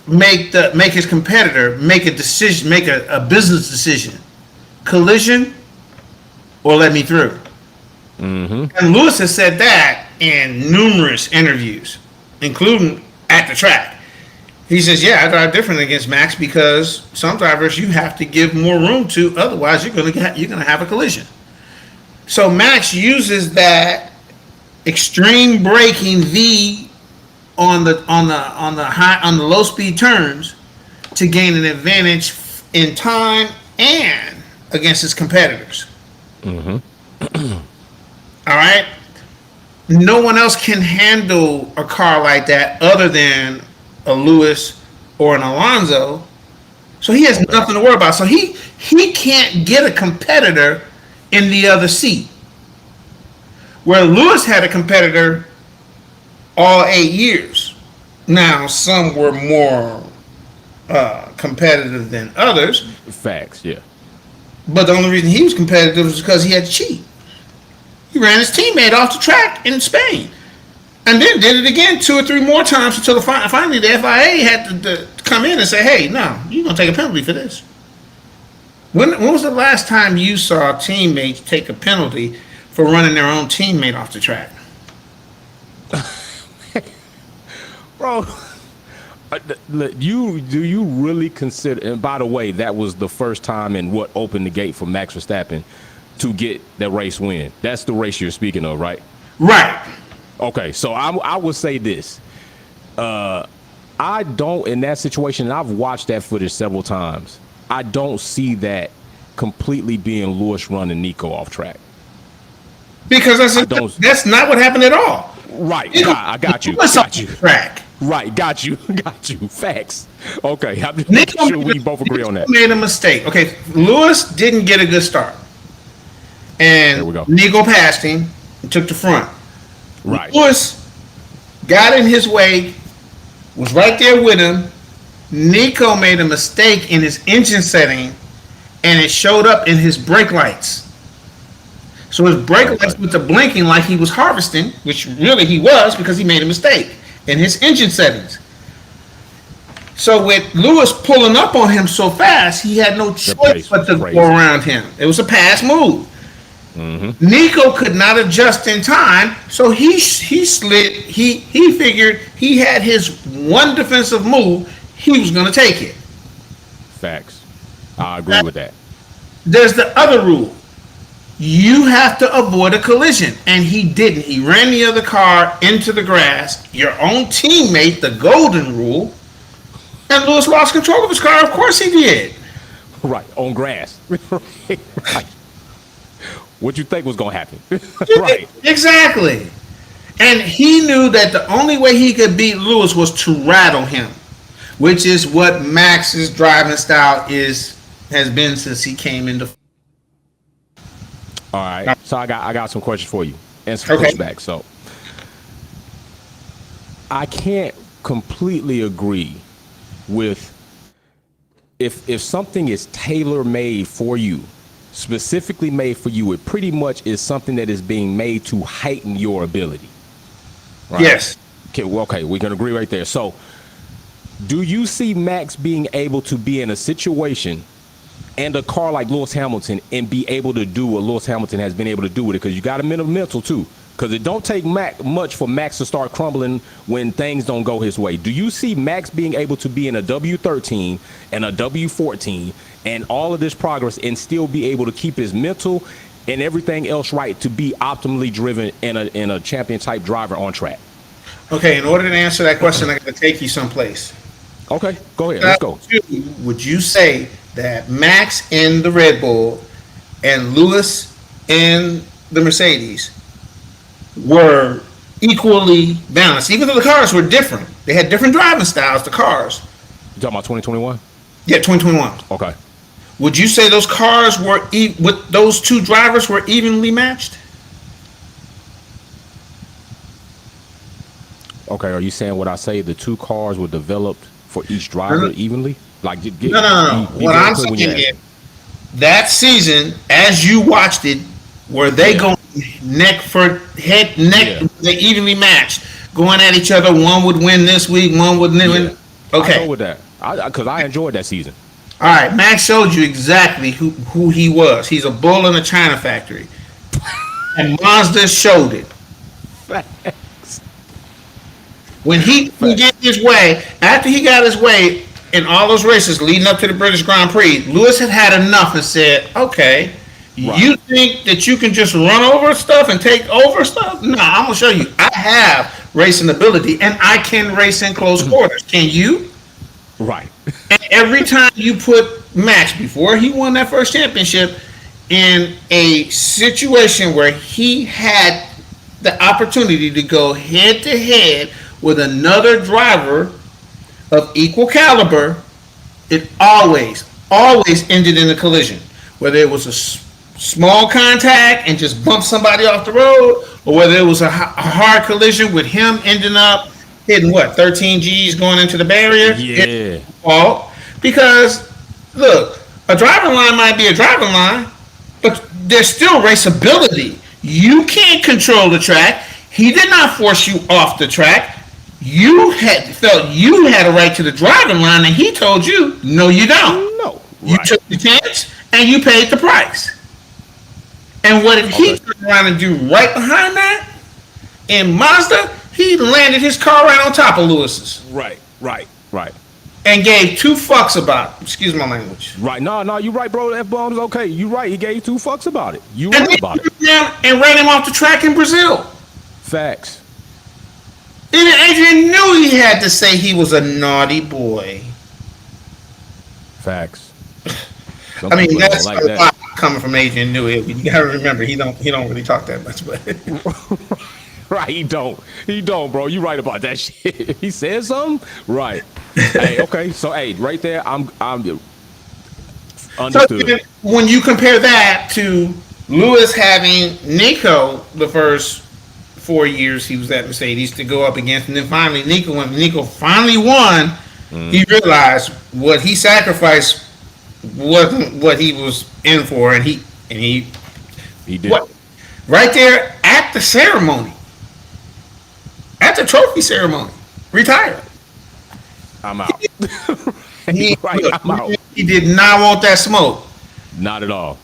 make his competitor make a decision, make a business decision: collision or let me through. Mm-hmm. And Lewis has said that in numerous interviews, including at the track. He says, yeah, I drive different against Max because some drivers you have to give more room to, otherwise you're gonna have a collision. So Max uses that extreme braking V on the low speed turns to gain an advantage in time and against his competitors. Mm-hmm. All right. No one else can handle a car like that other than a Lewis or an Alonso. So he has nothing to worry about. So he can't get a competitor in the other seat. Where Lewis had a competitor all 8 years. Now, some were more competitive than others. Facts, yeah. But the only reason he was competitive was because he had to cheat. He ran his teammate off the track in Spain. And then did it again 2 or 3 more times until finally the FIA had to come in and say, hey, no, you're going to take a penalty for this. When was the last time you saw teammates take a penalty for running their own teammate off the track? Bro, do you really consider, and by the way, that was the first time in what opened the gate for Max Verstappen to get that race win. That's the race you're speaking of, right? Right. Okay, so I would say this. I don't, in that situation, and I've watched that footage several times, I don't see that completely being Lewis running Nico off track. Because that's not what happened at all. Right, I got you. Track. Right, got you. Facts. Okay, I'm just sure we both agree on that. Made a mistake. Okay, Lewis didn't get a good start. And there we go. Nico passed him and took the front. Right. Lewis got in his way, was right there with him. Nico made a mistake in his engine setting, and it showed up in his brake lights. So his brake lights went to blinking like he was harvesting, which really he was because he made a mistake in his engine settings. So with Lewis pulling up on him so fast, he had no choice but to go around him. It was a pass move. Mm-hmm. Nico could not adjust in time, so he slid. He figured he had his one defensive move. He was going to take it. Facts. I agree with that. There's the other rule. You have to avoid a collision, and he didn't. He ran the other car into the grass. Your own teammate, the golden rule, and Lewis lost control of his car. Of course he did. Right, on grass. Right. What you think was going to happen? Right. Exactly. And he knew that the only way he could beat Lewis was to rattle him, which is what Max's driving style has been since he came into. All right. So I got some questions for you and some pushback. So I can't completely agree with if something is tailor-made for you, specifically made for you, it pretty much is something that is being made to heighten your ability. Right? Yes. Okay, we can agree right there. So do you see Max being able to be in a situation and a car like Lewis Hamilton and be able to do what Lewis Hamilton has been able to do with it? Because you got a mental too. Because it don't take much for Max to start crumbling when things don't go his way. Do you see Max being able to be in a W13 and a W14 and all of this progress and still be able to keep his mental and everything else right to be optimally driven in a champion type driver on track? Okay, in order to answer that question, I got to take you someplace. Okay, go ahead. Let's go. Would you say that Max in the Red Bull and Lewis in the Mercedes were equally balanced, even though the cars were different? They had different driving styles, the cars. You talking about 2021? Yeah, 2021. Okay. Would you say those cars were, with those two drivers were evenly matched? Okay, are you saying what I say, the two cars were developed for each driver evenly? Like, no. What I'm saying is, that season, as you watched it, were they going neck for head, neck, they evenly matched, going at each other? One would win this week, one would win. Okay. I go with that. Because I enjoyed that season. All right, Max showed you exactly who he was. He's a bull in a China factory. And Mazda showed it. When he got his way, after he got his way in all those races leading up to the British Grand Prix, Lewis had enough and said, okay, you think that you can just run over stuff and take over stuff? No, I'm going to show you. I have racing ability, and I can race in close quarters. Can you? Right. And every time you put Max, before he won that first championship, in a situation where he had the opportunity to go head to head with another driver of equal caliber, it always ended in a collision. Whether it was a small contact and just bump somebody off the road, or whether it was a hard collision with him ending up hitting 13 G's going into the barrier. Yeah. Because look, a driving line might be a driving line, but there's still raceability. You can't control the track. He did not force you off the track. You had felt you had a right to the driving line, and he told you, no, you don't. No. You Right. took the chance, and you paid the price. And what did he turn around and do right behind that? In Mazda, he landed his car right on top of Lewis's Right. and gave two fucks about it. Excuse my language. Right. No, you right, bro. F-bomb's okay. You right. He gave 2 fucks about it. You And right then about it. he took him down and ran him off the track in Brazil. Facts. Even Adrian knew he had to say he was a naughty boy. Facts. Some I mean, people don't that's like a that. lot coming from Adrian Newey. You gotta remember, he don't really talk that much, but Right, he don't, bro. You right about that shit. He said something, right? Hey, okay, so hey, right there, I'm so understood. when you compare that to Lewis having Nico the first 4 years he was at Mercedes to go up against, and then finally Nico, when Nico finally won, he realized what he sacrificed wasn't what he was in for, and he He did. what, right there at the ceremony, at the trophy ceremony, retired. I'm out. He, Right, look, I'm out. he did not want that smoke. Not at all.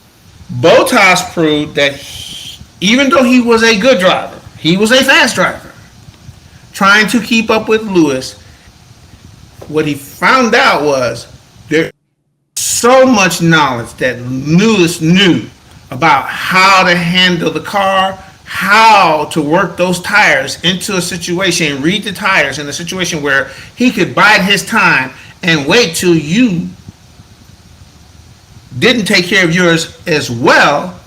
Bottas proved that even though he was a good driver, he was a fast driver, trying to keep up with Lewis. What he found out was there's so much knowledge that Lewis knew about how to handle the car, how to work those tires into a situation, read the tires in a situation where he could bide his time and wait till you didn't take care of yours as well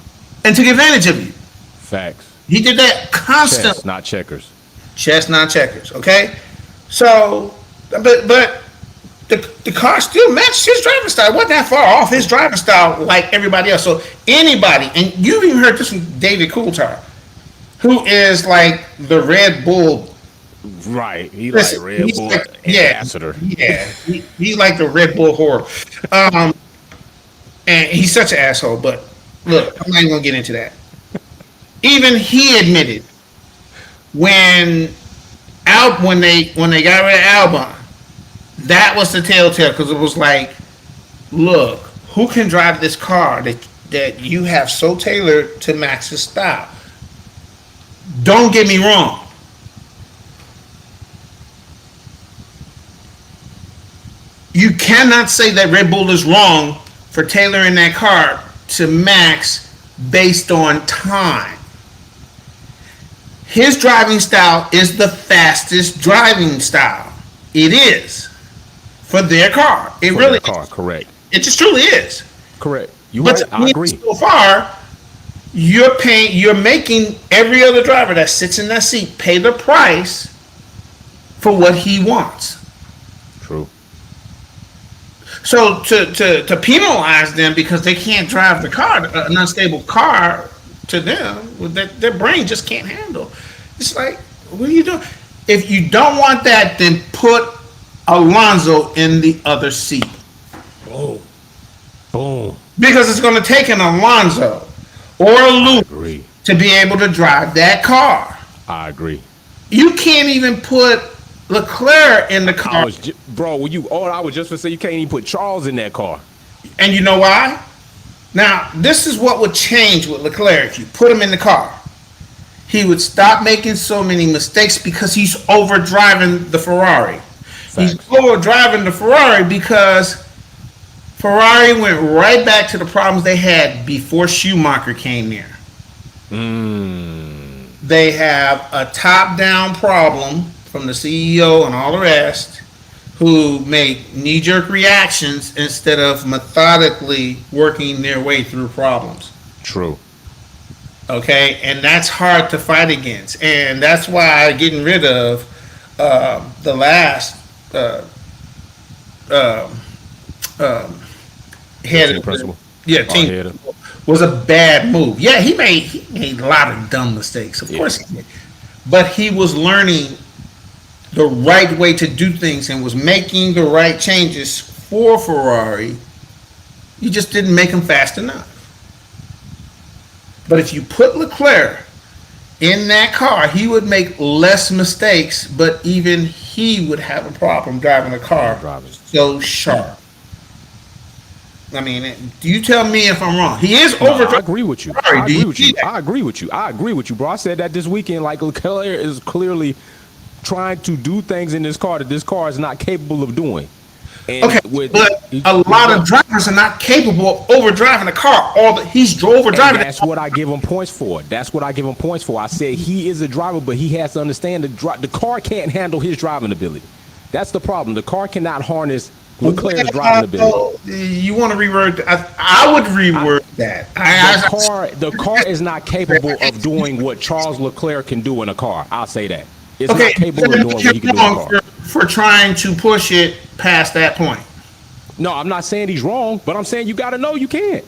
and took advantage of you. Facts. He did that constantly. Chess, not checkers. Chess, not checkers. Okay, so but the car still matched his driving style. It wasn't that far off his driving style like everybody else. So anybody, and you've even heard this from David Coulthard, who is like the Red Bull. Right. He Listen, like Red he's Bull like- ambassador. Yeah, he's like the Red Bull whore. And he's such an asshole. But look, I'm not even gonna get into that. Even he admitted when they got rid of Albon, that was the telltale, because it was like, look, who can drive this car that you have so tailored to Max's style? Don't get me wrong. You cannot say that Red Bull is wrong for tailoring that car to Max based on time. His driving style is the fastest driving style. It is for their car. It For really their car, correct. It just truly is. Correct. You But right. I agree. so far, you're making every other driver that sits in that seat pay the price for what he wants. True. So to penalize them because they can't drive the car, an unstable car, to them, that their brain just can't handle. It's like, what are you doing? If you don't want that, then put Alonso in the other seat. Boom. Boom. Because it's going to take an Alonso or a Lewis Agree. to be able to drive that car. I agree. You can't even put Leclerc in the car. Bro, I was just gonna say you can't even put Charles in that car. And you know why? Now, this is what would change with Leclerc if you put him in the car. He would stop making so many mistakes because he's overdriving the Ferrari. He's overdriving the Ferrari because Ferrari went right back to the problems they had before Schumacher came here. They have a top-down problem from the CEO and all the rest, who make knee-jerk reactions instead of methodically working their way through problems. True. Okay, and that's hard to fight against, and that's why getting rid of the last head Team principal. team Head. was a bad move. Yeah, he made a lot of dumb mistakes. Of course he did, but he was learning the right way to do things and was making the right changes for Ferrari. You just didn't make him fast enough. But if you put Leclerc in that car, he would make less mistakes, but even he would have a problem driving a car so sharp. I mean, do you tell me if I'm wrong? He is over. I agree with you. I agree with you. I agree with you. I agree with you, bro. I said that this weekend. Like, Leclerc is clearly trying to do things in this car that this car is not capable of doing. And but a lot of drivers are not capable of overdriving a car. He's overdriving. That's what I give him points for. That's what I give him points for. I said he is a driver, but he has to understand the car can't handle his driving ability. That's the problem. The car cannot harness Leclerc's driving ability. You want to reword that? I would reword that. The car is not capable of doing what Charles Leclerc can do in a car. I'll say that. It's not capable of doing what he can do in a car. For trying to push it past that point. No, I'm not saying he's wrong, but I'm saying you got to know you can't.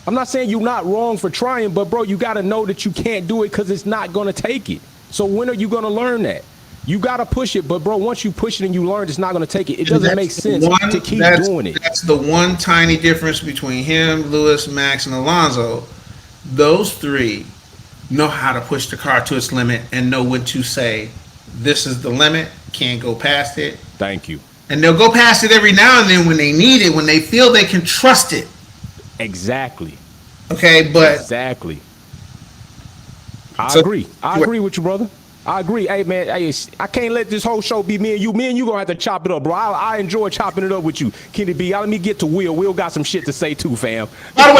I'm not saying you're not wrong for trying, but, bro, you got to know that you can't do it because it's not going to take it. So when are you going to learn that? You got to push it, but, bro, once you push it and you learn it's not going to take it, it doesn't make sense to keep doing it. That's the one tiny difference between him, Lewis, Max, and Alonso. Those three know how to push the car to its limit and know when to say, this is the limit, can't go past it. Thank you. And they'll go past it every now and then when they need it, when they feel they can trust it. Exactly. Okay, but... Exactly. I agree. I agree with you, brother. I agree. Hey, man, I can't let this whole show be me and you. Me and you gonna have to chop it up, bro. I enjoy chopping it up with you. Kenny B, let me get to Will. Will got some shit to say too, fam. By the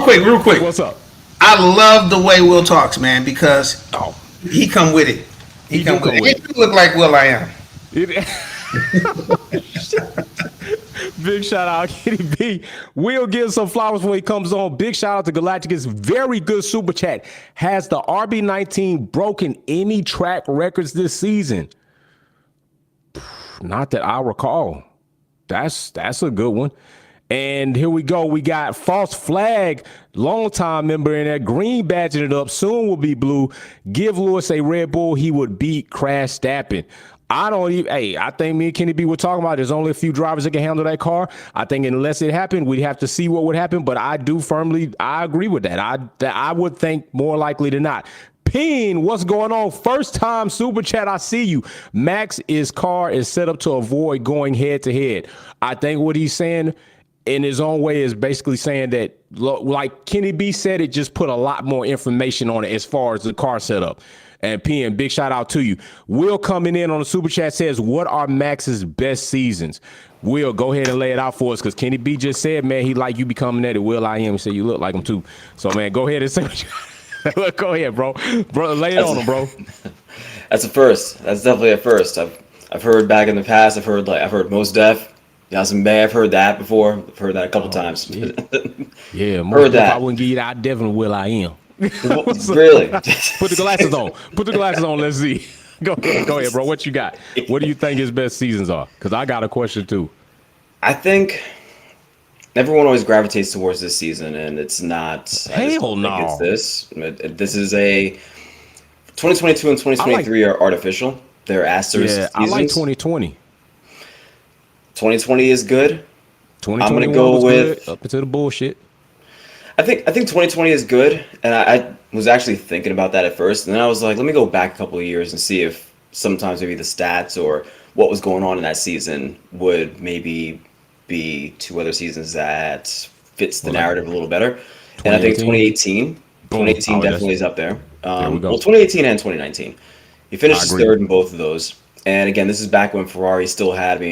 way, real quick. What's up? I love the way Will talks, man, because he come with it. He come with it. He look like Will I am. Big shout out, Kenny B. Will give some flowers when he comes on. Big shout out to Galacticus. Very good super chat. Has the RB19 broken any track records this season? Not that I recall. That's a good one. And here we go. We got False Flag, longtime member in there. Green badging it up. Soon will be blue. Give Lewis a Red Bull. He would beat Crash Stappen. I think me and Kenny B were talking about there's only a few drivers that can handle that car. I think unless it happened, we'd have to see what would happen. But I agree with that. I would think more likely than not. Peen, what's going on? First time super chat, I see you. Max's car is set up to avoid going head to head. I think what he's saying in his own way is basically saying that, like Kenny B said, it just put a lot more information on it as far as the car setup. And PM, big shout out to you. Will coming in on the super chat says, what are Max's best seasons? Will, go ahead and lay it out for us, because Kenny B just said, man, he like you becoming that. Will I am. He said you look like him too. So, man, go ahead and say what you go ahead, bro. Lay it on him, bro. That's a first. That's definitely a first. I've heard back in the past. I've heard Mos Def. Yasin Bey, I've heard that before. I've heard that a couple times. Yeah, heard that. I wouldn't give you that. I definitely Will I am. Really? Put the glasses on. Put the glasses on. Let's see. Go ahead, bro. What you got? What do you think his best seasons are? Because I got a question too. I think everyone always gravitates towards this season, and it's not. Hell no. It's this. This is a 2022 and 2023 are artificial. They're asterisk seasons. I like 2020. 2020 is good. 2021 I'm gonna go with good, up into the bullshit. I think 2020 is good, and I was actually thinking about that at first, and then I was like, let me go back a couple of years and see if sometimes maybe the stats or what was going on in that season would maybe be two other seasons that fits the narrative a little better. And I think 2018 definitely is up there. Well, 2018 and 2019. He finished third in both of those. And again, this is back when Ferrari still had,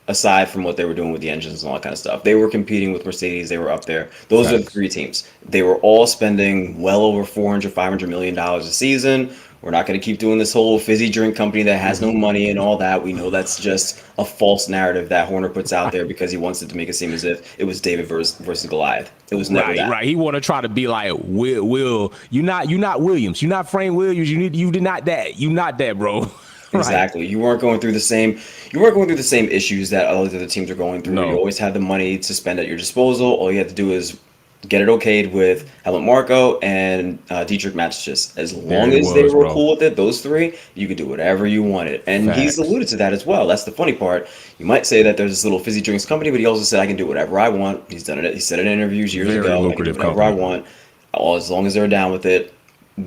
aside from what they were doing with the engines and all that kind of stuff, they were competing with Mercedes. They were up there. Those are the three teams. They were all spending well over $400 million a season. We're not going to keep doing this whole fizzy drink company that has no money and all that. We know that's just a false narrative that Horner puts out there because he wants it to make it seem as if it was David versus Goliath. It was never that. Right. He want to try to be like, Will, you're not Williams. You're not Frank Williams. You did not that. You not that, bro. Exactly. Right. You weren't going through the same issues that other teams are going through. No. You always had the money to spend at your disposal. All you had to do is get it okayed with Helmut Marko and Dietrich Mateschitz. As long it as they was, were bro. cool with it, those three, you could do whatever you wanted. And he's Facts. alluded to that as well. That's the funny part. You might say that there's this little fizzy drinks company, but he also said, I can do whatever I want. He's done it. He said it in interviews years Very ago. I can do lucrative whatever I company. want. As long as they're down with it,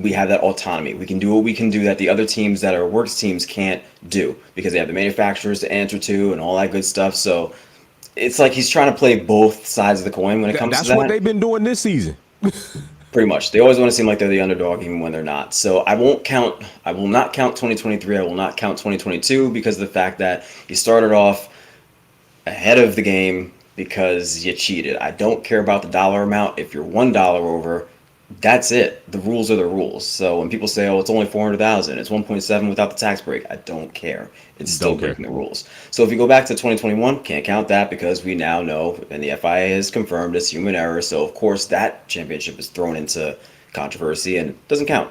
we have that autonomy. We can do what we can do that the other teams that are works teams can't do because they have the manufacturers to answer to and all that good stuff. So it's like he's trying to play both sides of the coin when it comes That's to that. what they've been doing this season. Pretty much. They always want to seem like they're the underdog even when they're not. So I will not count 2023. I will not count 2022 because of the fact that you started off ahead of the game because you cheated. I don't care about the dollar amount. If you're $1 over, that's it. The rules are the rules. So when people say, "Oh, it's only 400,000, it's 1.7 without the tax break," I don't care. It's still breaking the rules. So if you go back to 2021, can't count that because we now know, and the FIA has confirmed it's human error. So of course that championship is thrown into controversy and doesn't count.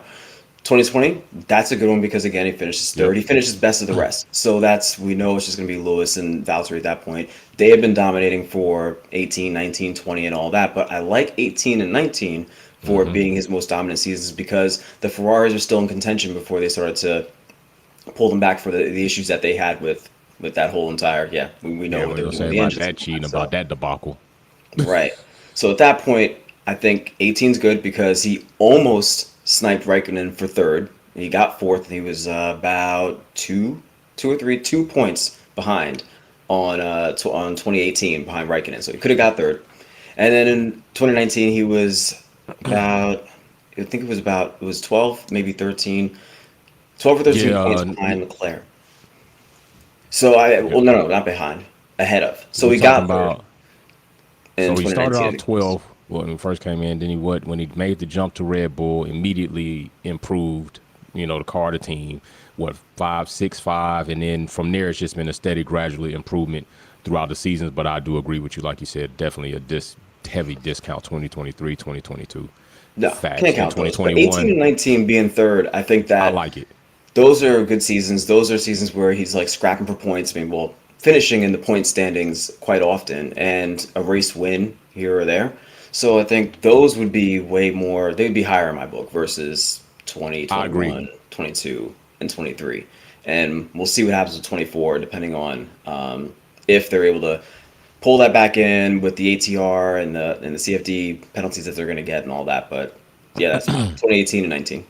2020, that's a good one because again he finishes third. He finishes best of the rest. So we know it's just going to be Lewis and Valtteri at that point. They have been dominating for 18, 19, 20 and all that, but I like 18 and 19 for being his most dominant seasons because the Ferraris were still in contention before they started to pull them back for the issues that they had with that whole entire we know what they were doing with the about engines. that cheating, about that debacle. Right. So at that point, I think 18's good because he almost sniped Raikkonen for third. He got fourth. And he was about 2 points behind on 2018 behind Raikkonen. So he could have got third. And then in 2019, he was about, I think it was 12, maybe 13, 12 or 13 points behind Leclerc. So no, not behind, ahead of. So he got third. So he started off 12 when he first came in. Then when he made the jump to Red Bull, immediately improved, the car, the team, 5, 6, 5. And then from there, it's just been a steady, gradually improvement throughout the seasons. But I do agree with you. Like you said, definitely heavy discount 2023, 2022. No, Facts. can't count 2021. 18 and 19 being third, I think that I like it. Those are good seasons. Those are seasons where he's like scrapping for points. I mean, finishing in the point standings quite often and a race win here or there. So I think those would be they'd be higher in my book versus 20, 21, 22, and 23. And we'll see what happens with 24 depending on if they're able to pull that back in with the ATR and the CFD penalties that they're going to get and all that. But yeah, that's 2018 and 19.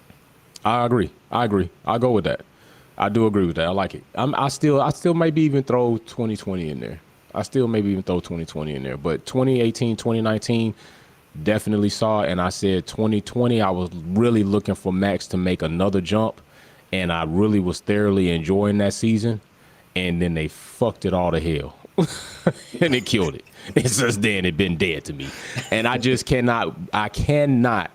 I agree. I'll go with that. I do agree with that. I like it. I still maybe even throw 2020 in there. I still maybe even throw 2020 in there. But 2018, 2019, definitely saw it. And I said 2020, I was really looking for Max to make another jump. And I really was thoroughly enjoying that season. And then they fucked it all to hell. And it killed it. And since then, it been dead to me. And I just cannot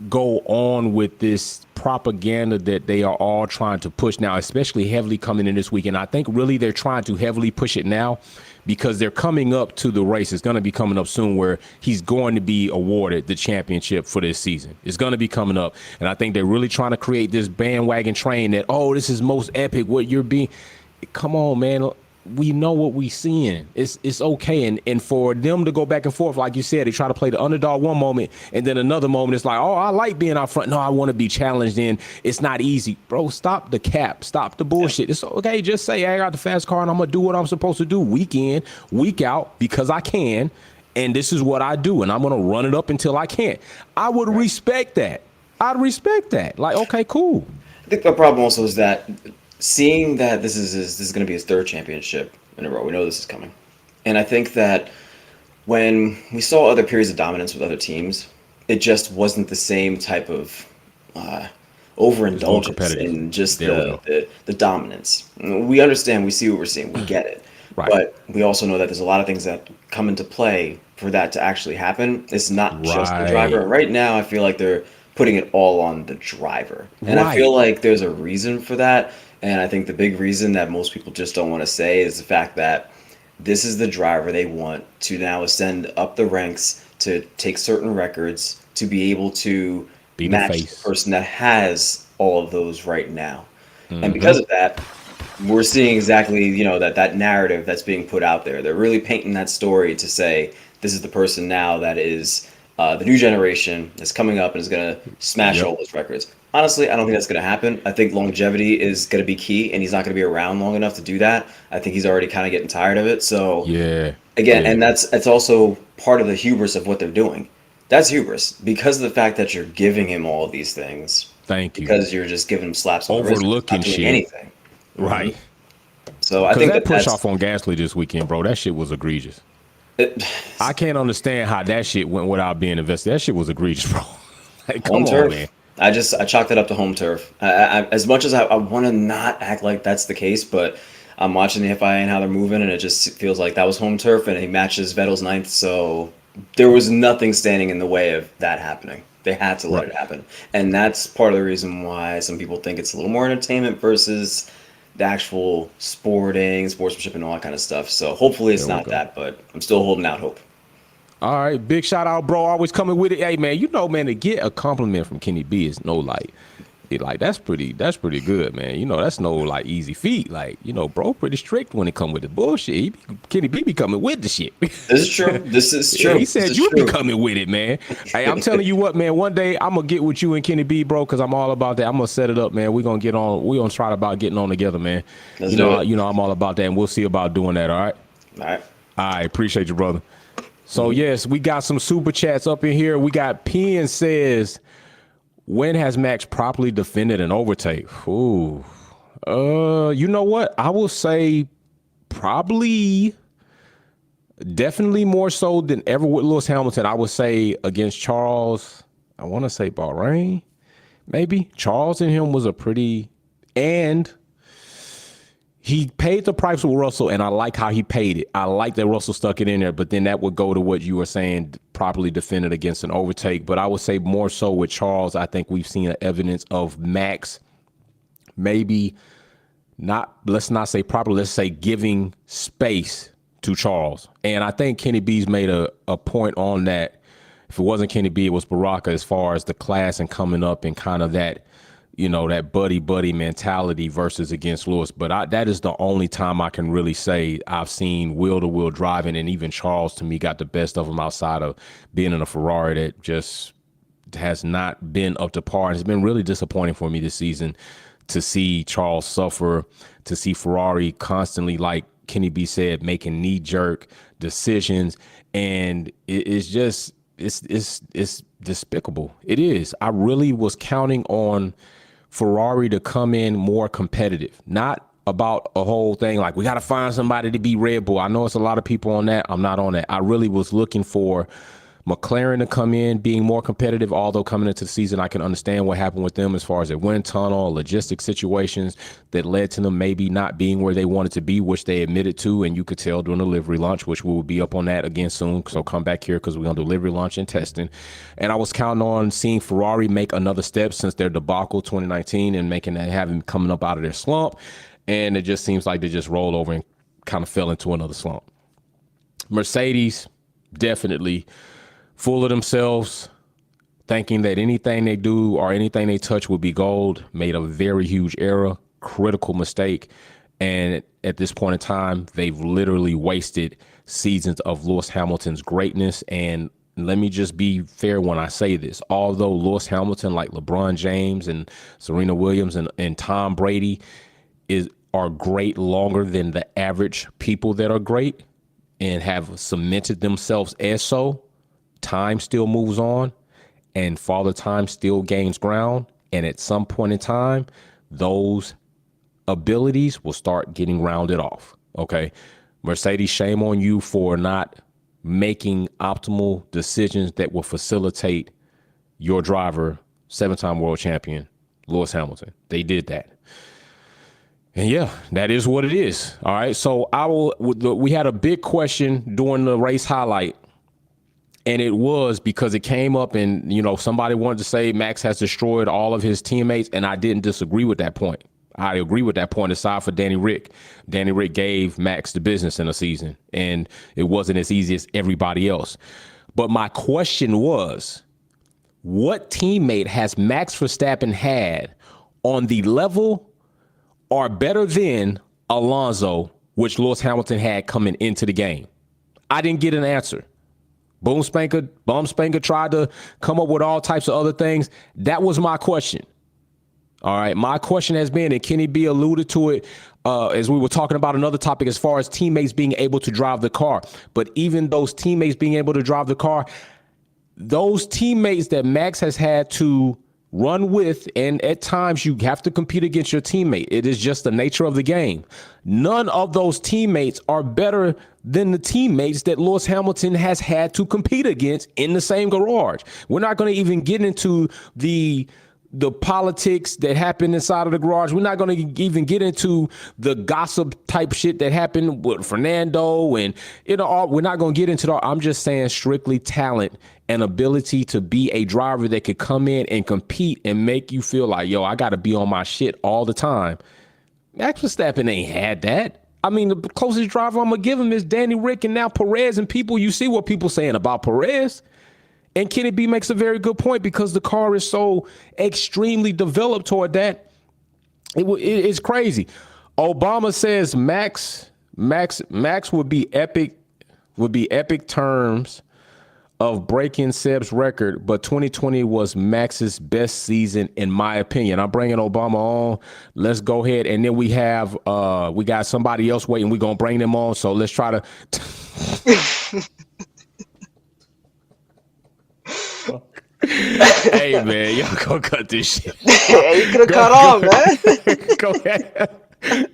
go on with this propaganda that they are all trying to push now, especially heavily coming in this week. And I think really they're trying to heavily push it now because they're coming up to the race. It's going to be coming up soon where he's going to be awarded the championship for this season. It's going to be coming up. And I think they're really trying to create this bandwagon train that, this is most epic. What you're being. Come on, man. We know what we seeing. It's okay. And for them to go back and forth, like you said, they try to play the underdog one moment and then another moment it's like, I like being out front. No, I want to be challenged in. It's not easy. Bro, stop the cap. Stop the bullshit. It's okay. Just say, I got the fast car and I'm going to do what I'm supposed to do week in, week out because I can. And this is what I do. And I'm going to run it up until I can't. I would respect that. I'd respect that. Like, okay, cool. I think the problem also is that seeing that this is going to be his third championship in a row, we know this is coming. And I think that when we saw other periods of dominance with other teams, it just wasn't the same type of overindulgence in just the dominance. We understand, we see what we're seeing, we get it. Right. But we also know that there's a lot of things that come into play for that to actually happen. It's not just the driver. And right now, I feel like they're putting it all on the driver. And I feel like there's a reason for that. And I think the big reason that most people just don't want to say is the fact that this is the driver they want to now ascend up the ranks to take certain records to be able to match the person that has all of those right now. Mm-hmm. And because of that, we're seeing exactly, that narrative that's being put out there. They're really painting that story to say this is the person now that is the new generation is coming up and is going to smash all those records. Honestly, I don't think that's going to happen. I think longevity is going to be key, and he's not going to be around long enough to do that. I think he's already kind of getting tired of it. So again, and that's also part of the hubris of what they're doing. That's hubris because of the fact that you're giving him all of these things. Thank you. Because you're just giving him slaps on the wrist, overlooking not doing shit. anything. Right. So I think that push that's off on Gasly this weekend, bro. That shit was egregious. I can't understand how that shit went without being invested. That shit was egregious, bro. Like, come on, man. I chalked it up to home turf. As much as I want to not act like that's the case, but I'm watching the FIA and how they're moving, and it just feels like that was home turf, and he matches Vettel's 9th. So there was nothing standing in the way of that happening. They had to let it happen, and that's part of the reason why some people think it's a little more entertainment versus the actual sportsmanship, and all that kind of stuff. So hopefully it's not that, but I'm still holding out hope. All right, big shout out, bro. Always coming with it. Hey, man, man, to get a compliment from Kenny B is no that's pretty good, man. That's no easy feat. Bro, pretty strict when it come with the bullshit. Kenny B be coming with the shit. This is true. This is true. He said you be coming with it, man. Hey, I'm telling you what, man. One day I'm gonna get with you and Kenny B, bro, because I'm all about that. I'm gonna set it up, man. We're gonna get on. We're gonna try about getting on together, man. Let's do it. I'm all about that, and we'll see about doing that. All right. All right. I appreciate you, brother. So yes, we got some super chats up in here. We got Pian says, when has Max properly defended an overtake? Ooh. You know what? I will say probably definitely more so than ever with Lewis Hamilton. I would say against Charles, I want to say Bahrain, maybe. Charles and him was and he paid the price with Russell, and I like how he paid it. I like that Russell stuck it in there, but then that would go to what you were saying, properly defended against an overtake. But I would say more so with Charles, I think we've seen evidence of Max maybe not, let's not say properly, let's say giving space to Charles. And I think Kenny B's made a point on that. If it wasn't Kenny B, it was Baraka as far as the class and coming up and kind of that, that buddy mentality versus against Lewis. But that is the only time I can really say I've seen wheel-to-wheel driving, and even Charles, to me, got the best of him outside of being in a Ferrari that just has not been up to par. And it's been really disappointing for me this season to see Charles suffer, to see Ferrari constantly, like Kenny B said, making knee-jerk decisions. And it's just, it's despicable. It is. I really was counting on Ferrari to come in more competitive, not about a whole thing like we got to find somebody to be Red Bull. I know it's a lot of people on that. I'm not on that. I really was looking for McLaren to come in being more competitive, although coming into the season, I can understand what happened with them as far as a wind tunnel, logistic situations that led to them maybe not being where they wanted to be, which they admitted to, and you could tell during the delivery launch, which we will be up on that again soon. So come back here because we're going to delivery launch and testing. And I was counting on seeing Ferrari make another step since their debacle 2019 and making that, having coming up out of their slump. And it just seems like they just rolled over and kind of fell into another slump. Mercedes, definitely full of themselves, thinking that anything they do or anything they touch will be gold, made a very huge error, critical mistake. And at this point in time, they've literally wasted seasons of Lewis Hamilton's greatness. And let me just be fair when I say this. Although Lewis Hamilton, like LeBron James and Serena Williams and Tom Brady, are great longer than the average people that are great and have cemented themselves as so, time still moves on, and Father Time still gains ground. And at some point in time, those abilities will start getting rounded off. Okay. Mercedes, shame on you for not making optimal decisions that will facilitate your driver, 7-time world champion, Lewis Hamilton. They did that. And yeah, that is what it is. All right. So we had a big question during the race highlight. And it was because it came up and, somebody wanted to say Max has destroyed all of his teammates. And I didn't disagree with that point. I agree with that point aside for Danny Rick. Danny Rick gave Max the business in a season, and it wasn't as easy as everybody else. But my question was, what teammate has Max Verstappen had on the level or better than Alonso, which Lewis Hamilton had coming into the game? I didn't get an answer. Boom Spanker, Bum Spanker tried to come up with all types of other things. That was my question. All right. My question has been, and Kenny B alluded to it as we were talking about another topic as far as teammates being able to drive the car. But even those teammates being able to drive the car, those teammates that Max has had to run with, and at times you have to compete against your teammate. It is just the nature of the game. None of those teammates are better than the teammates that Lewis Hamilton has had to compete against in the same garage. We're not going to even get into the politics that happened inside of the garage. We're not going to even get into the gossip type shit that happened with Fernando and we're not going to get into that. I'm just saying strictly talent and ability to be a driver that could come in and compete and make you feel like, yo, I got to be on my shit all the time. Max Verstappen ain't had that. I mean, the closest driver I'm going to give him is Danny Rick and now Perez, and people, you see what people saying about Perez. And Kenny B makes a very good point because the car is so extremely developed toward that. It's crazy. Obama says Max would be epic terms of breaking Seb's record, but 2020 was Max's best season in my opinion. I'm bringing Obama on. Let's go ahead, and then we got somebody else waiting. We're gonna bring them on. So let's try to. Hey man, y'all gonna cut this shit. Hey, you could have cut on, man.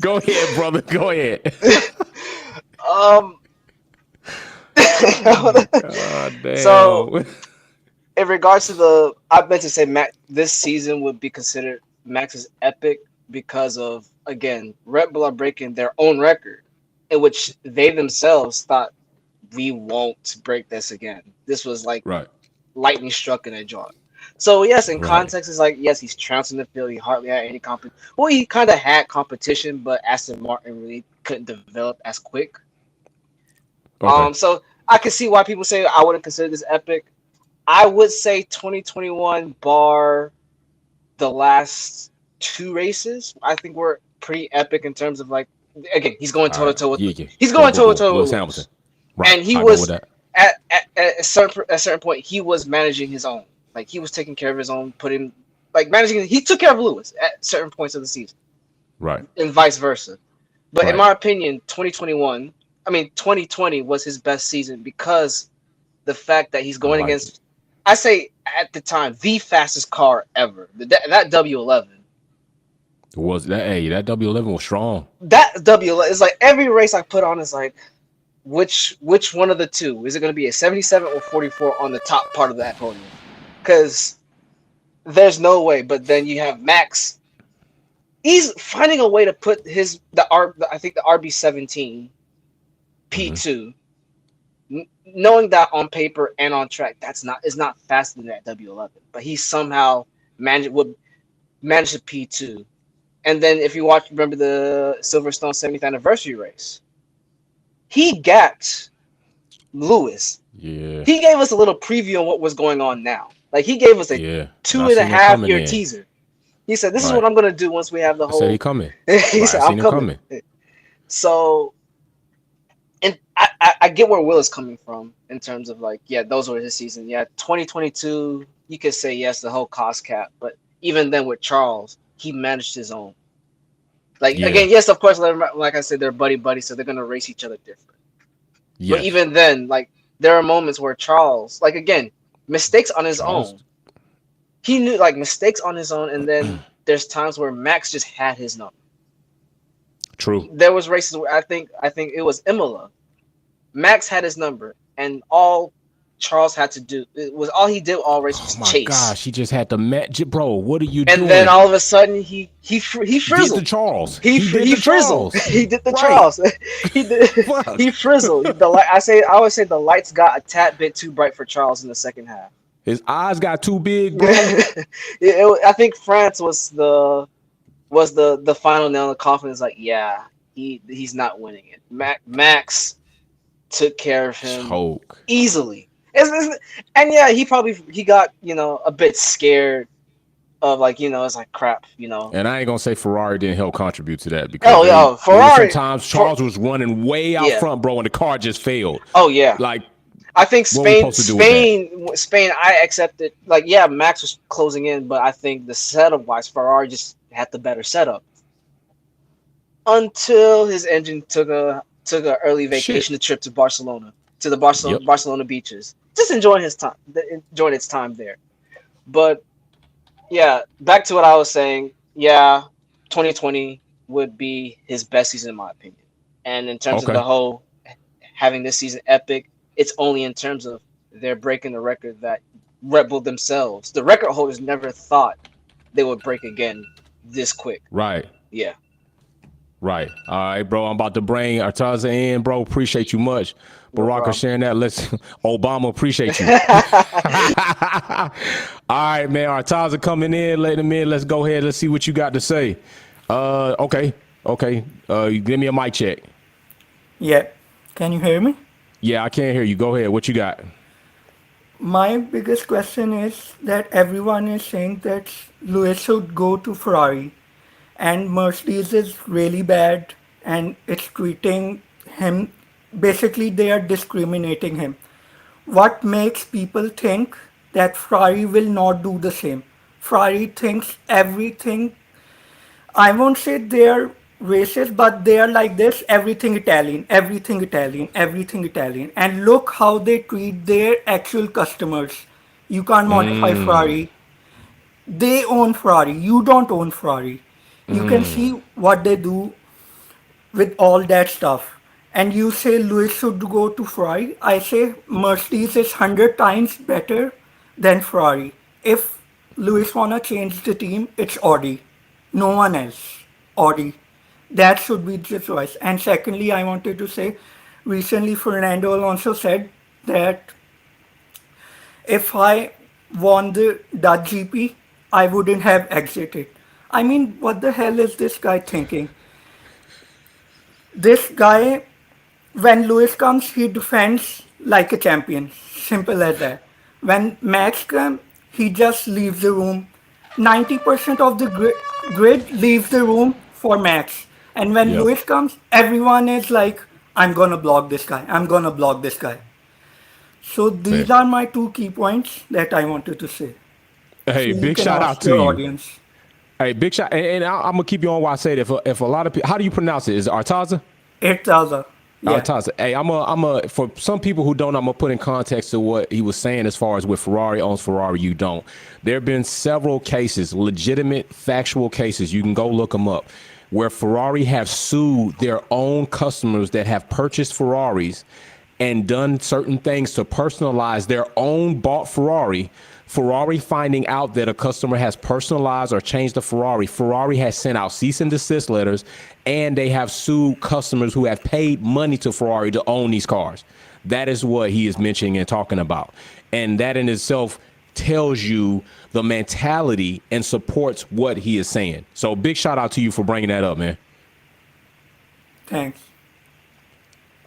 Go ahead, brother. Go ahead. God damn. So, in regards to I meant to say this season would be considered Max's epic because of, again, Red Bull are breaking their own record, in which they themselves thought we won't break this again. This was like lightning struck in a jaw. So yes, in context, it's like, yes, he's trouncing the field. He hardly had any competition. Well, he kind of had competition, but Aston Martin really couldn't develop as quick. Okay. So I can see why people say I wouldn't consider this epic. I would say 2021 bar the last two races, I think we're pretty epic in terms of, like, again, he's going toe to toe with he's going toe to toe with Hamilton. Right. And he was at a certain point he was managing his own. Like, he was taking care of his own, he took care of Lewis at certain points of the season. Right. And vice versa. But in my opinion, 2020 was his best season because the fact that he's going against, I say at the time, the fastest car ever. That W11. Was that? Hey, that W11 was strong. That W11 is like every race I put on is like, which one of the two is it going to be, a 77 or 44 on the top part of that podium? Because there's no way. But then you have Max. He's finding a way to put I think the RB17 P2, knowing that on paper and on track is not faster than that W11, but he somehow managed the P2. And then if you remember the Silverstone 70th anniversary race, he gapped Lewis. Yeah, he gave us a little preview on what was going on now. Like, he gave us a 2.5 year teaser. He said, "This is what I'm gonna do once we have the whole." Said he coming. He said, "I'm coming." So. And I get where Will is coming from in terms of, like, yeah, those were his season. Yeah, 2022, you could say, yes, the whole cost cap. But even then with Charles, he managed his own. Like, again, yes, of course, like I said, they're buddy-buddy, so they're going to race each other different. Yes. But even then, like, there are moments where Charles, like, again, mistakes on his own. He knew, like, mistakes on his own, and then there's times where Max just had his number. True. There was races where I think it was Imola. Max had his number, and all Charles had to do all he did all race was chase. Oh my gosh, he just had to match it, bro. What are you doing? And then all of a sudden he frizzled. He did the Charles. He frizzled. He did the Charles. He frizzled. I always say the lights got a tad bit too bright for Charles in the second half. His eyes got too big, bro. I think France was the final nail in the coffin. Is like, yeah, he's not winning it. Max took care of him easily. And yeah, he got, a bit scared of, like, it's like crap, And I ain't gonna say Ferrari didn't help contribute to that, because Ferrari sometimes Charles was running way out front, bro, and the car just failed. Oh yeah, like I think What are we supposed to do with that? Spain. I accepted. Like, yeah, Max was closing in, but I think the setup wise, Ferrari just had the better setup until his engine took a early Shit. vacation trip to Barcelona, to the Yep. Barcelona beaches, just enjoying its time there. But yeah, back to what I was saying. Yeah, 2020 would be his best season in my opinion. And in terms of Okay. the whole having this season epic, it's only in terms of they're breaking the record that Red Bull themselves, the record holders, never thought they would break again this quick. Right. Yeah. Right. All right, bro. I'm about to bring Artaza in, bro. Appreciate you much. Baraka problem. sharing that. Let's Obama appreciate you. All right, man. Artaza coming in, let him in. Let's go ahead. Let's see what you got to say. Okay. You give me a mic check. Yeah. Can you hear me? Yeah, I can't hear you. Go ahead. What you got? My biggest question is that everyone is saying that Lewis should go to Ferrari and Mercedes is really bad and it's treating him, basically they are discriminating him. What makes people think that Ferrari will not do the same? Ferrari thinks everything, I won't say they're racist, but they are like this, everything Italian, everything Italian, everything Italian. And look how they treat their actual customers. You can't modify Ferrari. They own Ferrari. You don't own Ferrari. You can see what they do with all that stuff. And you say Lewis should go to Ferrari. I say Mercedes is 100 times better than Ferrari. If Lewis wanna change the team, it's Audi. No one else. Audi. That should be the choice. And secondly, I wanted to say, recently Fernando Alonso said that if I won the Dutch GP, I wouldn't have exited. I mean, what the hell is this guy thinking? This guy, when Lewis comes, he defends like a champion. Simple as that. When Max comes, he just leaves the room. 90% of the grid leaves the room for Max. And when Yep. Lewis comes, everyone is like, I'm gonna block this guy. I'm gonna block this guy. So these Fair. are my two key points that I wanted to say. Hey, So you big can shout ask out to your you. audience. Hey, big shout. And I'm gonna keep you on while I say it. If a lot of people, how do you pronounce it? Is it Artaza? Artaza. Yeah. Artaza. Hey, I'm a for some people who don't, I'm gonna put in context to what he was saying as far as with Ferrari owns Ferrari, you don't. There have been several cases, legitimate, factual cases. You can go look them up, where Ferrari have sued their own customers that have purchased Ferraris and done certain things to personalize their own bought Ferrari. Ferrari finding out that a customer has personalized or changed the Ferrari, Ferrari has sent out cease and desist letters, and they have sued customers who have paid money to Ferrari to own these cars. That is what he is mentioning and talking about. And that in itself tells you the mentality and supports what he is saying. So big shout out to you for bringing that up, man. Thanks.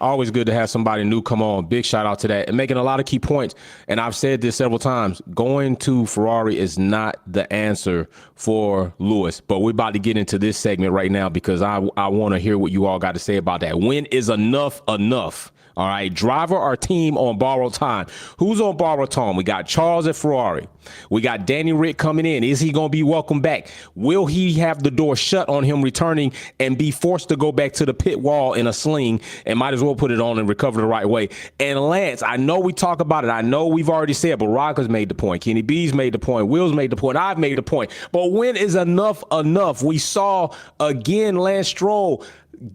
Always good to have somebody new come on. Big shout out to that and making a lot of key points. And I've said this several times. Going to Ferrari is not the answer for Lewis. But we're about to get into this segment right now because I want to hear what you all got to say about that. When is enough enough? All right, driver or team on borrowed time? Who's on borrowed time? We got Charles at Ferrari. We got Danny Rick coming in. Is he going to be welcomed back? Will he have the door shut on him returning and be forced to go back to the pit wall in a sling and might as well put it on and recover the right way? And Lance, I know we talk about it. I know we've already said, but Rocker's made the point. Kenny B's made the point. Will's made the point. I've made the point. But when is enough enough? We saw again Lance Stroll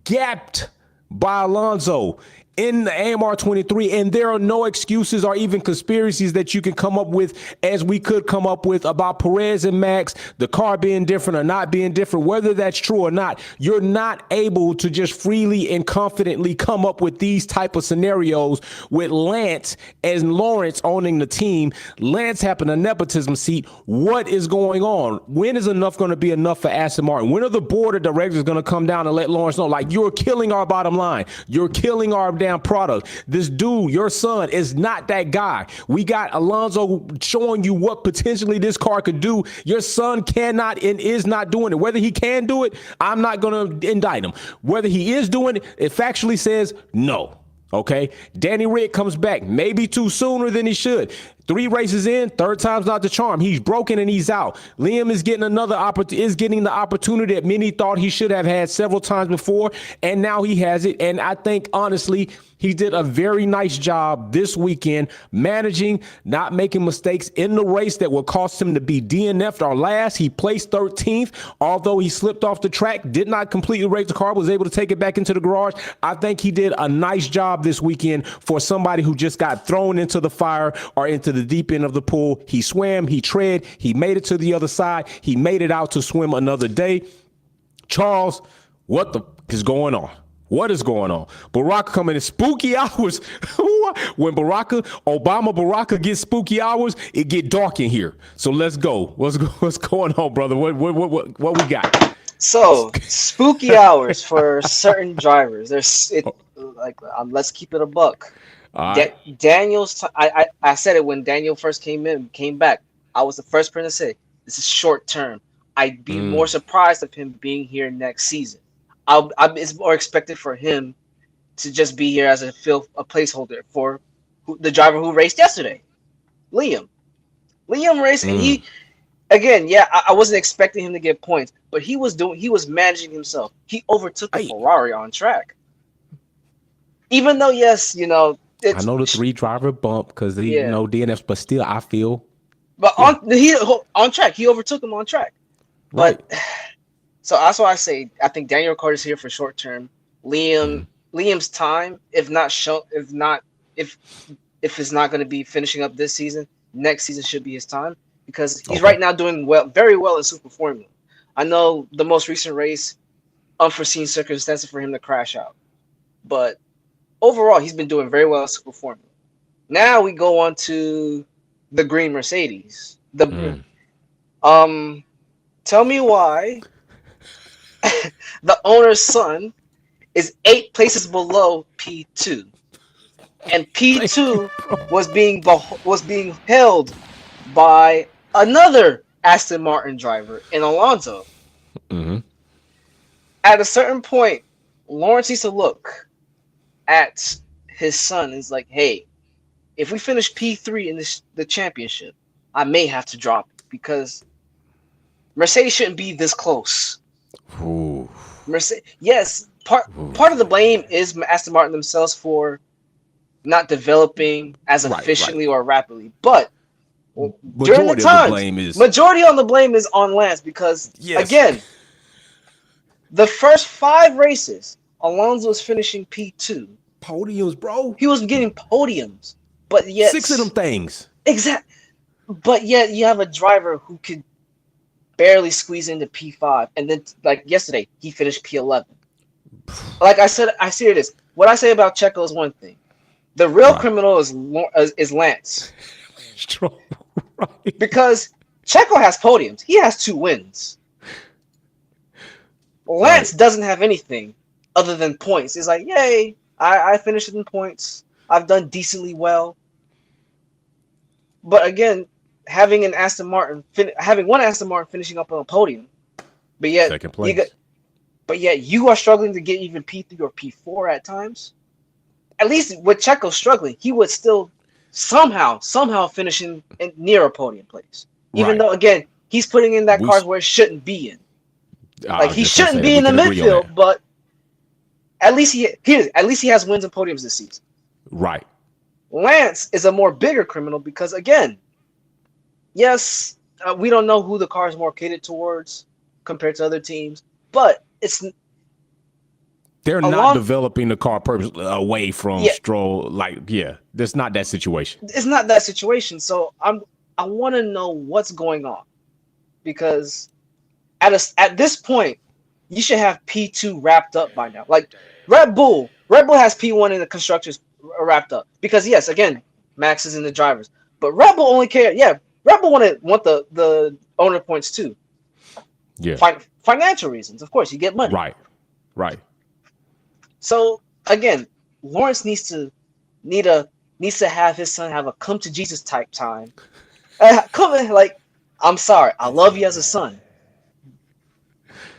gapped by Alonso in the AMR 23, and there are no excuses or even conspiracies that you can come up with as we could come up with about Perez and Max, the car being different or not being different, whether that's true or not. You're not able to just freely and confidently come up with these type of scenarios with Lance and Lawrence owning the team. Lance having a nepotism seat. What is going on? When is enough going to be enough for Aston Martin? When are the board of directors going to come down and let Lawrence know, like, you're killing our bottom line. You're killing our damn product. This dude, your son, is not that guy. We got Alonso showing you what potentially this car could do. Your son cannot and is not doing it. Whether he can do it, I'm not going to indict him. Whether he is doing it, it factually says no. Okay, Danny Rick comes back, maybe too sooner than he should. 3 races in, third time's not the charm. He's broken and he's out. Liam is getting getting the opportunity that many thought he should have had several times before, and now he has it. And I think honestly, he did a very nice job this weekend managing, not making mistakes in the race that would cost him to be DNF'd or last. He placed 13th, although he slipped off the track, did not completely race the car, was able to take it back into the garage. I think he did a nice job this weekend for somebody who just got thrown into the fire or into the deep end of the pool. He swam, he tread, he made it to the other side. He made it out to swim another day. Charles, what the is going on? What is going on? Baraka coming in spooky hours. When Obama gets spooky hours, it get dark in here. So let's go. What's going on, brother? What we got? So spooky hours for certain drivers. Let's keep it a buck. Right. Daniel's. I said it when Daniel first came back. I was the first person to say this is short term. I'd be more surprised of him being here next season. It's more expected for him to just be here as a placeholder for the driver who raced yesterday, Liam. Liam raced, and he, again, I wasn't expecting him to get points, but he was managing himself. He overtook the Ferrari on track. Even though, yes, I know the 3 driver bump because DNFs, but still, I feel. But on track, he overtook him on track. Right. But so that's why I say I think Daniel Ricciardo is here for short term. Liam's time, if it's not going to be finishing up this season, next season should be his time because he's right now doing very well in Super Formula. I know the most recent race, unforeseen circumstances for him to crash out, but overall he's been doing very well in Super Formula. Now we go on to the green Mercedes. Tell me why the owner's son is 8 places below P2, and P2 was being held by another Aston Martin driver in Alonso. Mm-hmm. At a certain point, Lawrence needs to look at his son. Is like, hey, if we finish P3 in the championship, I may have to drop it because Mercedes shouldn't be this close. Ooh. Yes, part of the blame is Aston Martin themselves for not developing as efficiently or rapidly. But during the times, majority on the blame is on Lance because again, the first 5 races, Alonso was finishing P2. Podiums, bro. He was getting podiums, but yet 6 of them things. Exactly. But yet you have a driver who could barely squeeze into P5, and then like yesterday he finished P11. Like I said, I see it is. What I say about Checo is one thing. The real criminal is Lance. Stroll, right. Because Checo has podiums. He has 2 wins. Lance doesn't have anything other than points. It's like, yay, I finished in points. I've done decently well. But again, having one Aston Martin finishing up on a podium, but yet second place. You are struggling to get even P3 or P4 at times. At least with Checo struggling, he would still somehow finish near a podium place. Even though again he's putting in that cars where it shouldn't be in. Like he shouldn't be in the midfield, but at least he has wins and podiums this season. Right. Lance is a more bigger criminal because again, yes, we don't know who the car is more catered towards compared to other teams, but they're not developing the car purposely away from Stroll. That's not that situation. It's not that situation. So I want to know what's going on because at this point, you should have P2 wrapped up by now. Like Red Bull has P1 in the constructors wrapped up because yes, again, Max is in the drivers, but Red Bull only care. Yeah, Red Bull want the owner points too. Yeah, financial reasons, of course. You get money. Right. So again, Lawrence needs to have his son have a come to Jesus type time. I'm sorry, I love you as a son,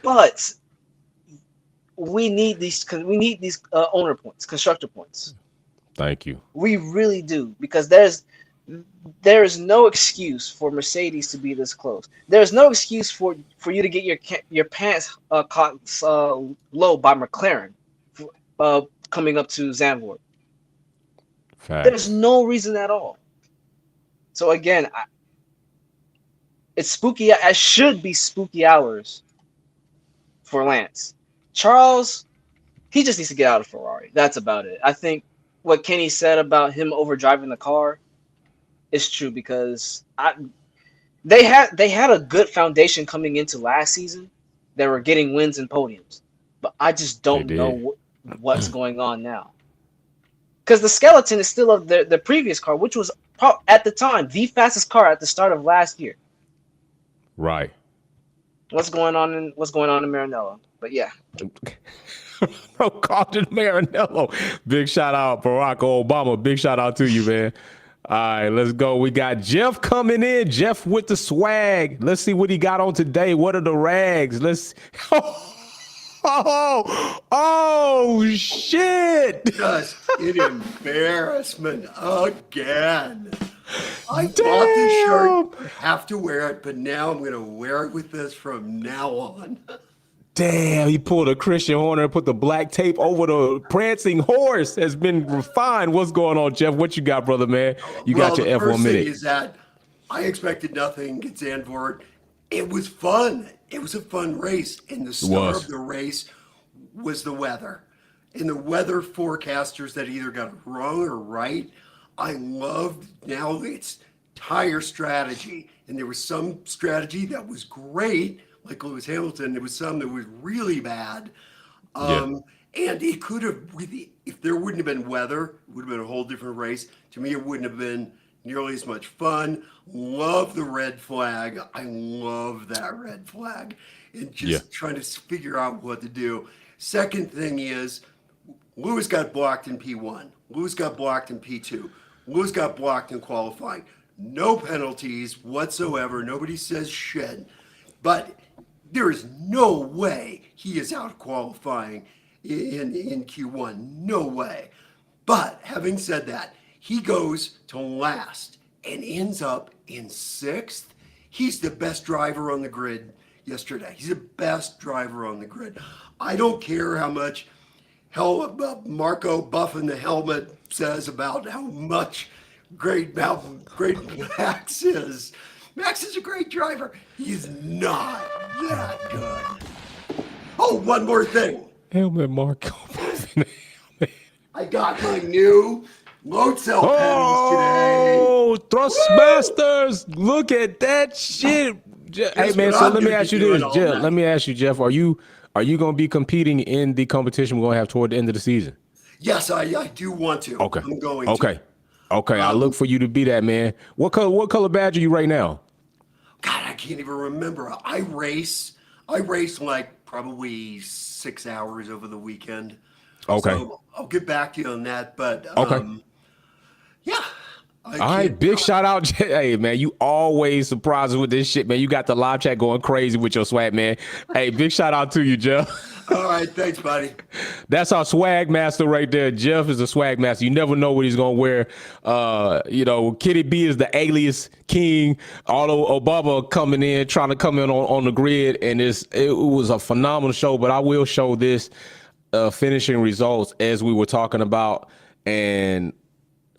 but we need these owner points, constructor points. Thank you. We really do, because there is no excuse for Mercedes to be this close. There's no excuse for you to get your pants caught low by McLaren coming up to Zandvoort. There's Facts. no reason at all. So again, it's spooky. It should be spooky hours for Lance. Charles, he just needs to get out of Ferrari. That's about it. I think what Kenny said about him overdriving the car is true, because they had a good foundation coming into last season. They were getting wins and podiums, but I just don't They know what's going on now. Because the skeleton is still of the previous car, which was at the time the fastest car at the start of last year. Right. What's going on in Maranello? But yeah, Bro, Carlton Maranello. Big shout out, Barack Obama. Big shout out to you, man. All right, let's go. We got Jeff coming in. Jeff with the swag. Let's see what he got on today. What are the rags? Let's. Oh, shit. Just an embarrassment again. I bought this Damn. shirt. I have to wear it, but now I'm going to wear it with this from now on. Damn, he pulled a Christian Horner and put the black tape over the prancing horse. Has been refined. What's going on, Jeff? What you got, brother, man? You got your the F1 first thing minute. is that I expected nothing at Zandvoort. It was fun. It was a fun race, and the star was. of the race was the weather. And the weather forecasters that either got it wrong or right, I loved. Now it's tire strategy, and there was some strategy that was great, like Lewis Hamilton. There was some that was really bad. And it could have, if there wouldn't have been weather, it would have been a whole different race. To me, it wouldn't have been nearly as much fun. Love the red flag. I love that red flag. And just trying to figure out what to do. Second thing is, Lewis got blocked in P1. Lewis got blocked in P2. Lewis got blocked in qualifying. No penalties whatsoever. Nobody says shit. But there is no way he is out qualifying in Q1. No way. But having said that, he goes to last and ends up in sixth. He's the best driver on the grid yesterday. He's the best driver on the grid. I don't care how much Marco buffing the helmet says about how great Max is. Max is a great driver. He's not that good. Oh, one more thing. Helmet Marco. I got my new load cell pennies today. Oh, Thrustmasters. Look at that shit. Hey, man, what so I'm let me gonna ask you be doing this, all Jeff. night. Let me ask you, Jeff, are you going to be competing in the competition we're going to have toward the end of the season? Yes, I do want to. Okay. I'm going Okay. to. Okay. I look for you to be that, man. What color badge are you right now? God, I can't even remember. I race like probably 6 hours over the weekend. Okay. So I'll get back to you on that. But Okay. yeah. All right, big shout out. Hey, man, you always surprise us with this shit, man. You got the live chat going crazy with your swag, man. Hey, big shout out to you, Jeff. All right, thanks, buddy. That's our swag master right there. Jeff is a swag master. You never know what he's going to wear. Kitty B is the alias king. Although Obama trying to come in on the grid, and it was a phenomenal show, but I will show this finishing results as we were talking about, and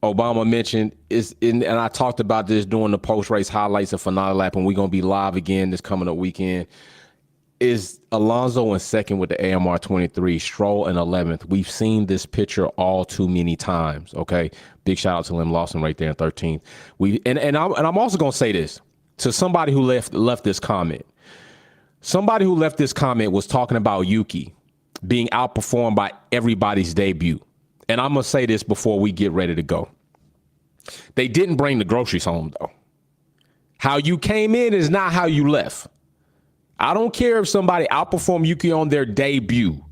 Obama mentioned and I talked about this during the post-race highlights of finale lap, and we're going to be live again this coming up weekend. Is Alonso in second with the AMR 23, Stroll in 11th. We've seen this picture all too many times. Okay, big shout out to Lawson right there in 13th. I'm also going to say this to somebody who left this comment. Somebody who left this comment was talking about Yuki being outperformed by everybody's debut. And I'm going to say this before we get ready to go. They didn't bring the groceries home, though. How you came in is not how you left. I don't care if somebody outperformed Yuki on their debut.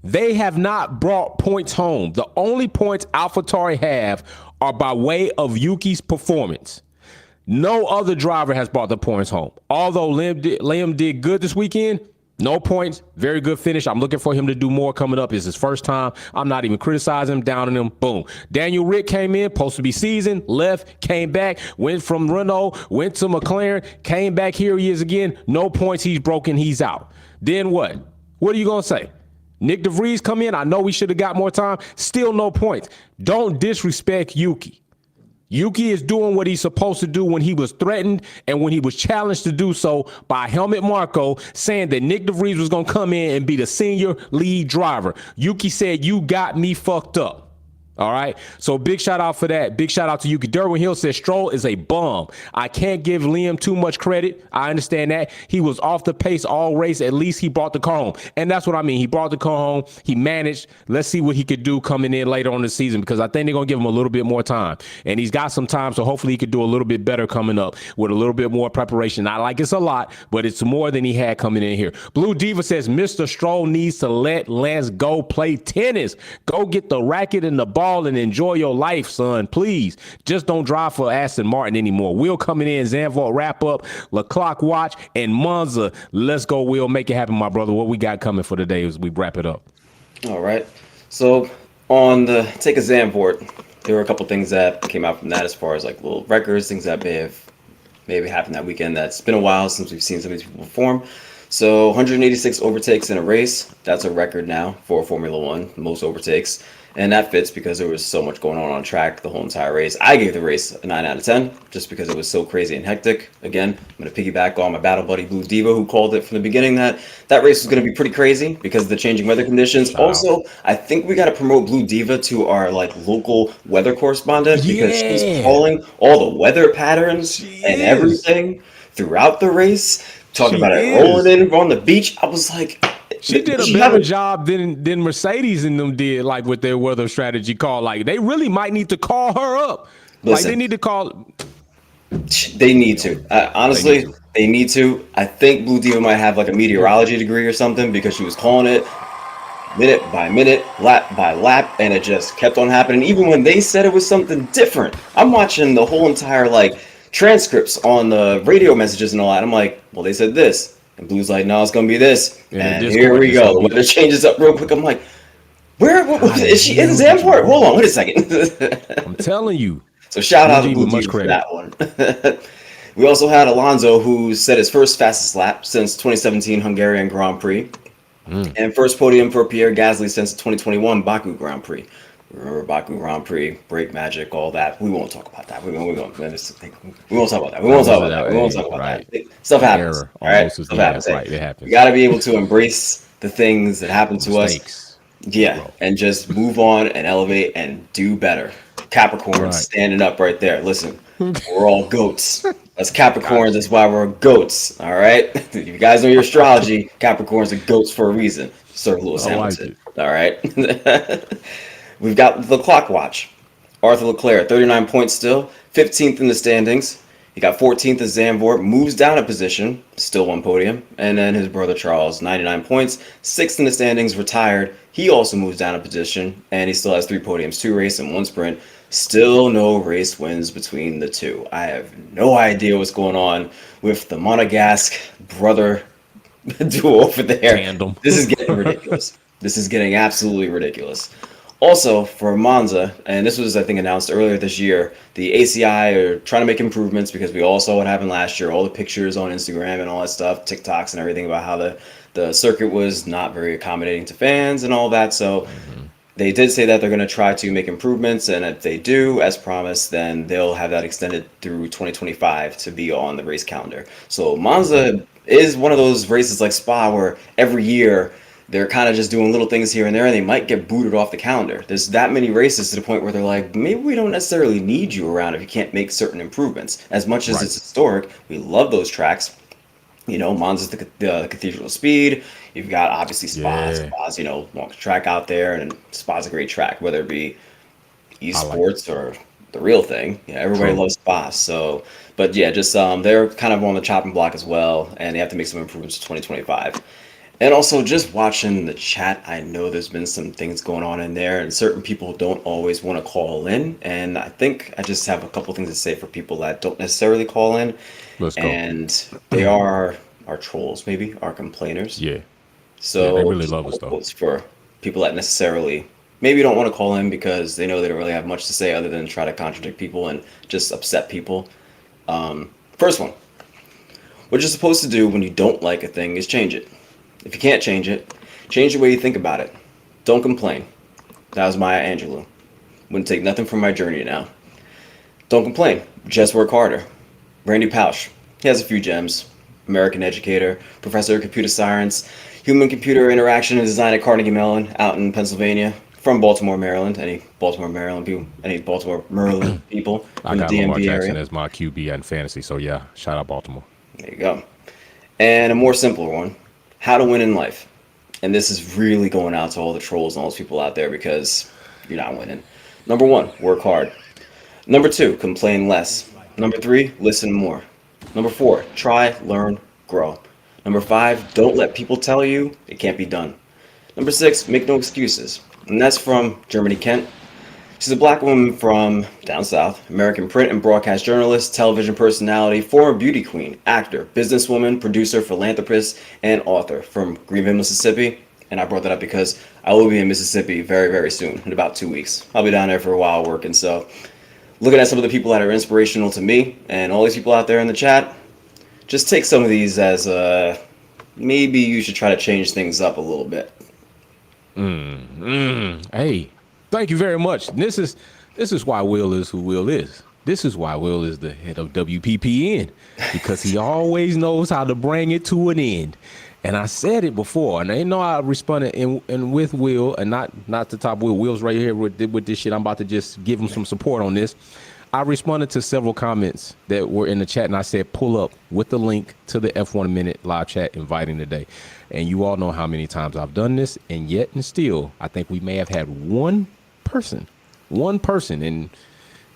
They have not brought points home. The only points AlphaTauri have are by way of Yuki's performance. No other driver has brought the points home. Although Liam did good this weekend, No points. Very good finish. I'm looking for him to do more coming up. It's his first time. I'm not even criticizing him, downing him. Boom. Daniel Rick came in, supposed to be seasoned, left, came back, went from Renault, went to McLaren, came back. Here he is again. No points. He's broken. He's out. Then what? What are you going to say? Nick DeVries come in. I know we should have got more time. Still no points. Don't disrespect Yuki. Yuki is doing what he's supposed to do when he was threatened and when he was challenged to do so by Helmut Marko, saying that Nick DeVries was going to come in and be the senior lead driver. Yuki said, "You got me fucked up." All right. So big shout out for that. Big shout out to Yuki. Derwin Hill says Stroll is a bum. I can't give Liam too much credit. I understand that. He was off the pace all race. At least he brought the car home. And that's what I mean. He brought the car home. He managed. Let's see what he could do coming in later on the season, because I think they're going to give him a little bit more time. And he's got some time, so hopefully he could do a little bit better coming up with a little bit more preparation. Not like it's a lot, but it's more than he had coming in here. Blue Diva says Mr. Stroll needs to let Lance go play tennis. Go get the racket and the ball and enjoy your life, son. Please, just don't drive for Aston Martin anymore. Will coming in, Zandvoort wrap up, Leclerc watch, and Monza. Let's go, Will. Make it happen, my brother. What we got coming for today as we wrap it up? All right. So on the take a Zandvoort, there were a couple things that came out from that as far as like little records, things that may have maybe happened that weekend. That's been a while since we've seen some of these people perform. So 186 overtakes in a race. That's a record now for Formula One, most overtakes. And that fits because there was so much going on track the whole entire race. I gave the race a 9 out of 10 just because it was so crazy and hectic. Again, I'm going to piggyback on my battle buddy Blue Diva, who called it from the beginning that race was going to be pretty crazy because of the changing weather conditions. Also, I think we got to promote Blue Diva to our like local weather correspondent because she's calling all the weather patterns and everything throughout the race. Talking about it rolling in on the beach. I was like, she did a better job than Mercedes and them did, like with their weather strategy call. Like they really might need to call her up. Listen, like they need to call. They need to. Honestly, they need to. I think Blue Diva might have like a meteorology degree or something because she was calling it minute by minute, lap by lap, and it just kept on happening. Even when they said it was something different, I'm watching the whole entire like transcripts on the radio messages and all that. I'm like, well, they said this. And Blue's like, no, it's going to be this. And here we go. The weather changes up real quick. I'm like, where is she in Zandvoort? Hold on, wait a second. I'm telling you. So shout out to Blue Diva for that one. We also had Alonso, who set his first fastest lap since 2017 Hungarian Grand Prix. And first podium for Pierre Gasly since 2021 Baku Grand Prix. Remember Baku Grand Prix, brake magic, all that. We won't talk about that. We won't talk about that. We won't talk about that. Stuff happens. All right, stuff happens. Right, it happens. You got to be able to embrace the things that happen to us. Yeah, and just move on and elevate and do better. Capricorn standing up right there. Listen, we're all goats. That's Capricorns. That's why we're goats. All right. If you guys know your astrology, Capricorns are goats for a reason. Sir Lewis Hamilton. All right. We've got the clock watch. Arthur Leclerc, 39 points still, 15th in the standings. He got 14th as Zandvoort, moves down a position, still one podium. And then his brother Charles, 99 points, 6th in the standings, retired. He also moves down a position, and he still has 3 podiums, 2 race and 1 sprint. Still no race wins between the two. I have no idea what's going on with the Monegasque brother duo over there. Tandem. This is getting ridiculous. This is getting absolutely ridiculous. Also, for Monza, and this was, I think, announced earlier this year, the ACI are trying to make improvements because we all saw what happened last year, all the pictures on Instagram and all that stuff, TikToks and everything about how the circuit was not very accommodating to fans and all that. So they did say that they're going to try to make improvements, and if they do, as promised, then they'll have that extended through 2025 to be on the race calendar. So Monza is one of those races like Spa where every year they're kind of just doing little things here and there, and they might get booted off the calendar. There's that many races to the point where they're like, maybe we don't necessarily need you around if you can't make certain improvements. As much as it's historic, we love those tracks. You know, Monza's the Cathedral of Speed. You've got, obviously, Spa. Spa's, you know, long track out there, and Spa's a great track, whether it be esports or the real thing. Yeah, everybody loves Spa. So, but yeah, just they're kind of on the chopping block as well, and they have to make some improvements to 2025. And also, just watching the chat, I know there's been some things going on in there, and certain people don't always want to call in. And I think I just have a couple things to say for people that don't necessarily call in. Let's go. And they are, are trolls, maybe are complainers. Yeah. So they really just love us, though. quotes for people that necessarily maybe don't want to call in because they know they don't really have much to say other than try to contradict people and just upset people. First one, what you're supposed to do when you don't like a thing is change it. If you can't change it, change the way you think about it. Don't complain. That was Maya Angelou. Wouldn't take nothing from my journey now. Don't complain. Just work harder. Randy Pausch. He has a few gems. American educator, professor of computer science, human-computer interaction and design at Carnegie Mellon out in Pennsylvania. From Baltimore, Maryland. Any Baltimore, Maryland people? Any Baltimore, Maryland people I in the got Lamar DMV Jackson area? as my QB in fantasy, so yeah, shout out Baltimore. There you go. And a more simpler one, how to win in life. And this is really going out to all the trolls and all those people out there because you're not winning. Number 1, work hard. Number 2, complain less. Number 3, listen more. Number 4, try, learn, grow. Number 5, don't let people tell you it can't be done. Number 6, make no excuses. And that's from Germany Kent. She's a black woman from down south, American print and broadcast journalist, television personality, former beauty queen, actor, businesswoman, producer, philanthropist, and author from Greenville, Mississippi. And I brought that up because I will be in Mississippi very, very soon, in about 2 weeks. I'll be down there for a while working. So looking at some of the people that are inspirational to me and all these people out there in the chat, just take some of these as maybe you should try to change things up a little bit. Hey, thank you very much. This is why Will is who Will is. This is why Will is the head of WPPN, because he always knows how to bring it to an end. And I said it before, and they know I responded and with Will, and not the top Will. Will's right here with this shit. I'm about to just give him some support on this. I responded to several comments that were in the chat, and I said, pull up with the link to the F1 Minute live chat inviting today. And you all know how many times I've done this, and yet and still, I think we may have had one person, and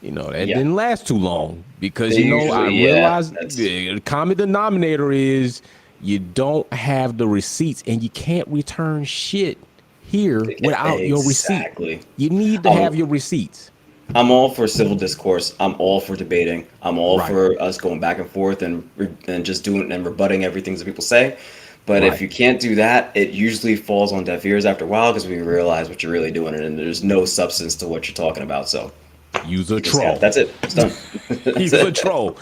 that didn't last too long because, I realized the common denominator is you don't have the receipts, and you can't return shit here without your receipt. You need to have your receipts. I'm all for civil discourse. I'm all for debating. I'm all for us going back and forth and just doing and rebutting everything that people say. But if you can't do that, it usually falls on deaf ears after a while because we realize what you're really doing and there's no substance to what you're talking about. So use a troll. That's it. It's done. He's a troll.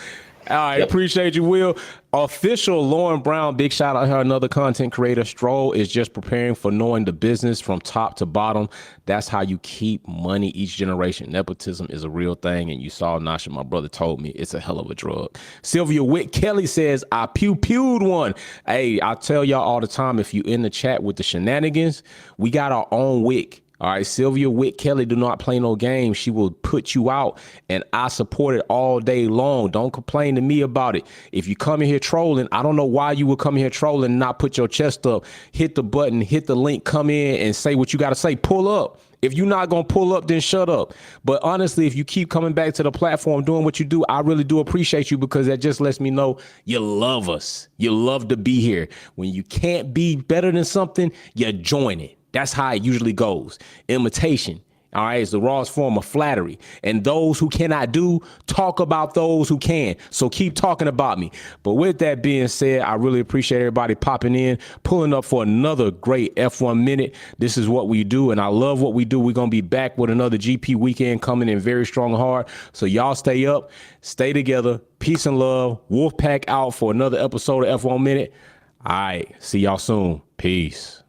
All right, appreciate you, Will. Official Lauren Brown, big shout out to her, another content creator. Stroll is just preparing for knowing the business from top to bottom. That's how you keep money each generation. Nepotism is a real thing, and you saw Nasha, my brother, told me it's a hell of a drug. Sylvia Witt Kelly says, I pew-pewed one. Hey, I tell y'all all the time, if you in the chat with the shenanigans, we got our own wick. All right, Sylvia Witt Kelly do not play no games. She will put you out, and I support it all day long. Don't complain to me about it. If you come in here trolling, I don't know why you would come in here trolling and not put your chest up, hit the button, hit the link, come in and say what you got to say. Pull up. If you're not going to pull up, then shut up. But honestly, if you keep coming back to the platform doing what you do, I really do appreciate you because that just lets me know you love us. You love to be here. When you can't be better than something, you join it. That's how it usually goes. Imitation, all right, is the rawest form of flattery. And those who cannot do, talk about those who can. So keep talking about me. But with that being said, I really appreciate everybody popping in, pulling up for another great F1 Minute. This is what we do, and I love what we do. We're going to be back with another GP weekend coming in very strong and hard. So y'all stay up, stay together. Peace and love. Wolfpack out for another episode of F1 Minute. All right, see y'all soon. Peace.